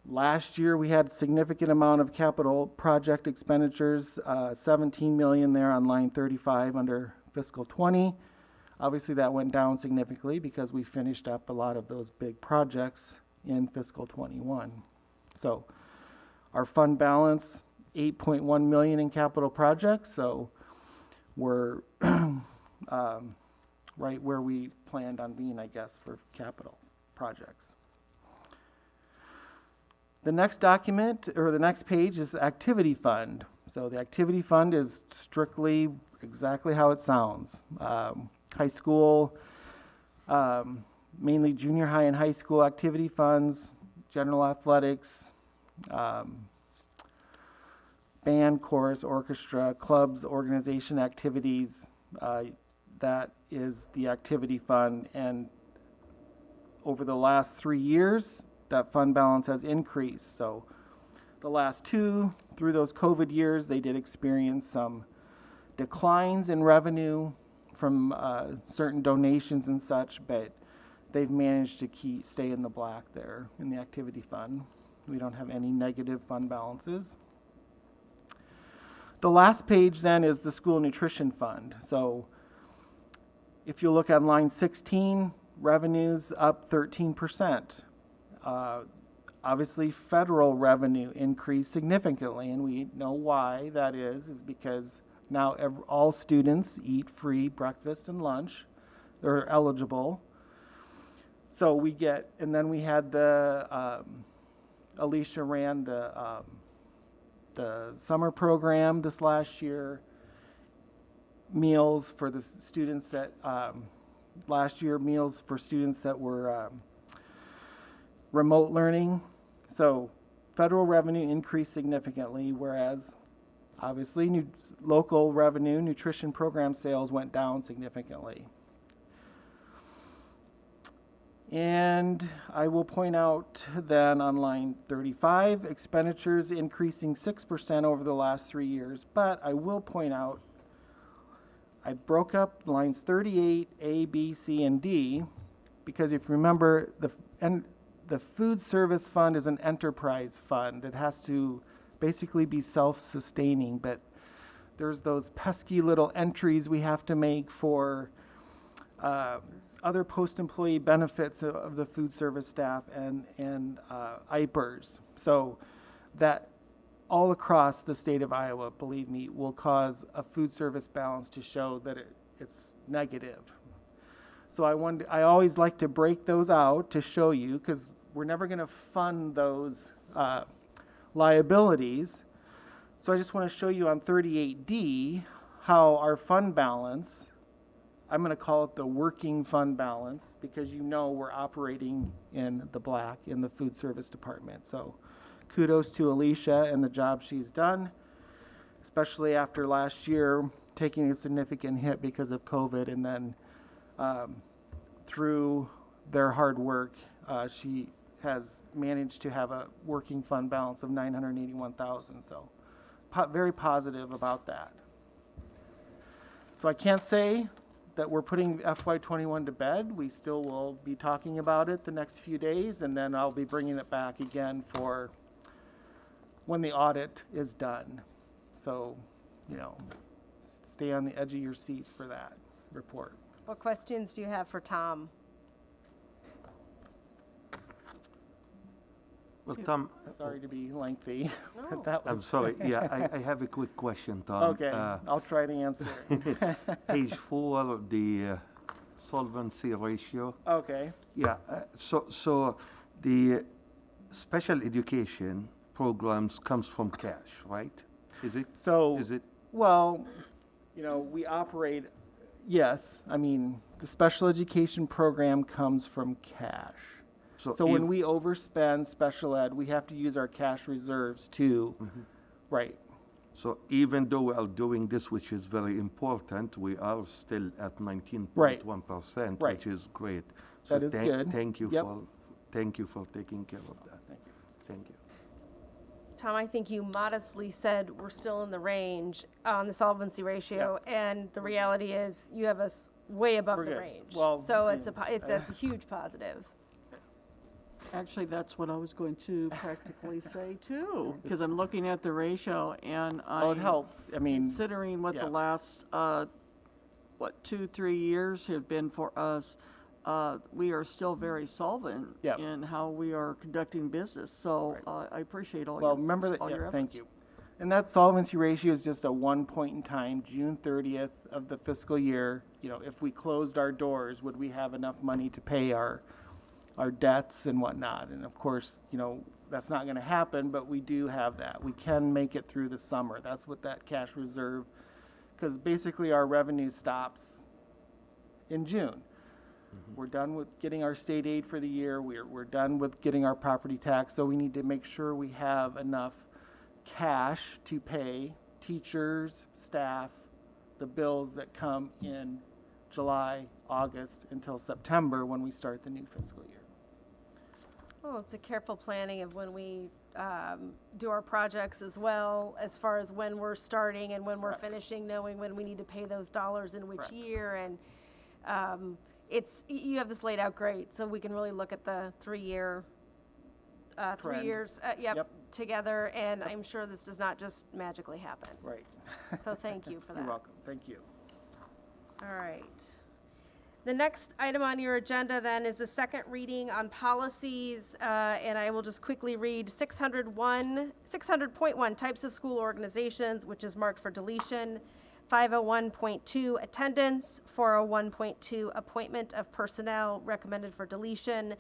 last year we had a significant amount of capital project expenditures, 17 million there on line 35 under fiscal 20. Obviously that went down significantly because we finished up a lot of those big projects in fiscal 21. So our fund balance, 8.1 million in capital projects, so we're right where we planned on being, I guess, for capital projects. The next document, or the next page, is the activity fund. So the activity fund is strictly exactly how it sounds. High school, mainly junior high and high school activity funds, general athletics, band, chorus, orchestra, clubs, organization activities. That is the activity fund, and over the last 3 years, that fund balance has increased. So the last 2, through those COVID years, they did experience some declines in revenue from certain donations and such, but they've managed to stay in the black there in the activity fund. We don't have any negative fund balances. The last page then is the school nutrition fund. So if you look on line 16, revenues up 13%. Obviously, federal revenue increased significantly, and we know why that is because now all students eat free breakfast and lunch. They're eligible. So we get, and then we had the Alicia ran the summer program this last year. Meals for the students that, last year, meals for students that were remote learning. So federal revenue increased significantly, whereas obviously local revenue, nutrition program sales went down significantly. And I will point out then on line 35, expenditures increasing 6% over the last 3 years. But I will point out, I broke up lines 38, A, B, C, and D, because if you remember, the food service fund is an enterprise fund. It has to basically be self-sustaining, but there's those pesky little entries we have to make for other post-employee benefits of the food service staff and IPERS. So that all across the state of Iowa, believe me, will cause a food service balance to show that it's negative. So I always like to break those out to show you, because we're never going to fund those liabilities. So I just want to show you on 38D how our fund balance, I'm going to call it the working fund balance, because you know we're operating in the black in the food service department. So kudos to Alicia and the job she's done, especially after last year taking a significant hit because of COVID, and then through their hard work, she has managed to have a working fund balance of $981,000. So very positive about that. So I can't say that we're putting FY21 to bed. We still will be talking about it the next few days, and then I'll be bringing it back again for when the audit is done. So, stay on the edge of your seats for that report. What questions do you have for Tom? Well, Tom, sorry to be lengthy. No. I'm sorry. Yeah, I have a quick question, Tom. Okay, I'll try to answer. Page 4, the solvency ratio. Okay. Yeah. So the special education programs comes from cash, right? Is it? So is it? Well, we operate. Yes, I mean the special education program comes from cash. So when we overspend special ed, we have to use our cash reserves too. Mm-hmm. Right. So even though we are doing this, which is very important, we are still at 19.1%, Right. which is great. So that is good. Thank you Yep. thank you for taking care of that. Thank you. Thank you. Tom, I think you modestly said we're still in the range on the solvency ratio, and the reality is you have us way above We're the good. range. Well, so it's a huge positive. Actually, that's what I was going to practically say too, because I'm looking at the ratio and Well, it helps. I mean, considering what yeah. the last 2-3 years have been for us, we are still very solvent Yep. in how we are conducting business. So I appreciate all Well, your remember that. all your Yeah, thank efforts. you. And that solvency ratio is just a one point in time, June 30th of the fiscal year. If we closed our doors, would we have enough money to pay our debts and whatnot? And of course, that's not going to happen, but we do have that. We can make it through the summer. That's what that cash reserve, because basically our revenue stops in June. We're done with getting our state aid for the year. We're done with getting our property tax. So we need to make sure we have enough cash to pay teachers, staff, the bills that come in July, August, until September when we start the new fiscal year. Well, it's a careful planning of when we do our projects as well, as far as when we're starting and when we're finishing, knowing when we need to pay those dollars in which year. And you have this laid out great, so we can really look at the 3 years together, and I'm sure this does not just magically happen. Right. So thank you for that. You're welcome. Thank you. All right. The next item on your agenda then is the second reading on policies, and I will just quickly read 600.1 types of school organizations, which is marked for deletion, 501.2 attendance, 401.2 appointment of personnel recommended for deletion,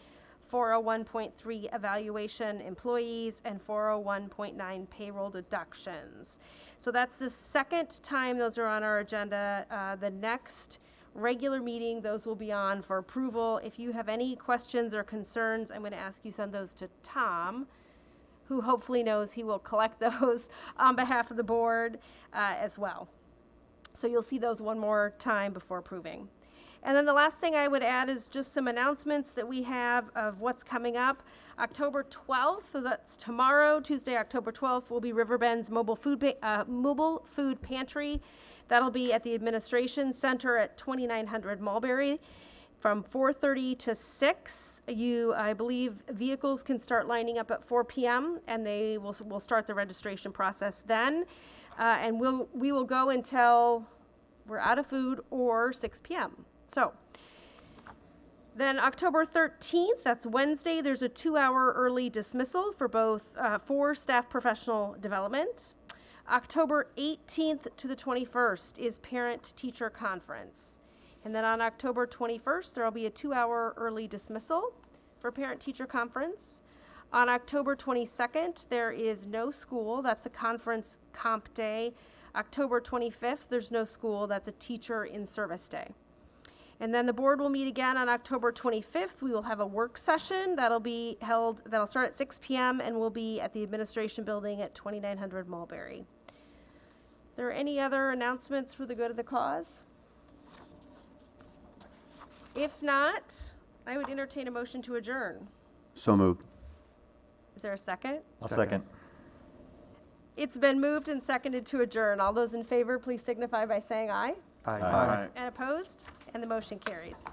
401.3 evaluation employees, and 401.9 payroll deductions. So that's the second time those are on our agenda. The next regular meeting, those will be on for approval. If you have any questions or concerns, I'm going to ask you send those to Tom, who hopefully knows he will collect those on behalf of the board as well. So you'll see those one more time before approving. And then the last thing I would add is just some announcements that we have of what's coming up. October 12th, so that's tomorrow, Tuesday, October 12th, will be Riverbend's mobile food pantry. That'll be at the Administration Center at 2900 Mulberry from 4:30 to 6. I believe vehicles can start lining up at 4 p.m. and we'll start the registration process then. And we will go until we're out of food or 6 p.m. So then October 13th, that's Wednesday, there's a 2-hour early dismissal for both for staff professional development. October 18th to the 21st is parent-teacher conference. And then on October 21st, there will be a 2-hour early dismissal for parent-teacher conference. On October 22nd, there is no school. That's a conference comp day. October 25th, there's no school. That's a teacher in service day. And then the board will meet again on October 25th. We will have a work session that'll start at 6 p.m. and will be at the administration building at 2900 Mulberry. Are there any other announcements for the good of the cause? If not, I would entertain a motion to adjourn. So moved. Is there a second? I'll second. It's been moved and seconded to adjourn. All those in favor, please signify by saying aye. Aye. And opposed? And the motion carries.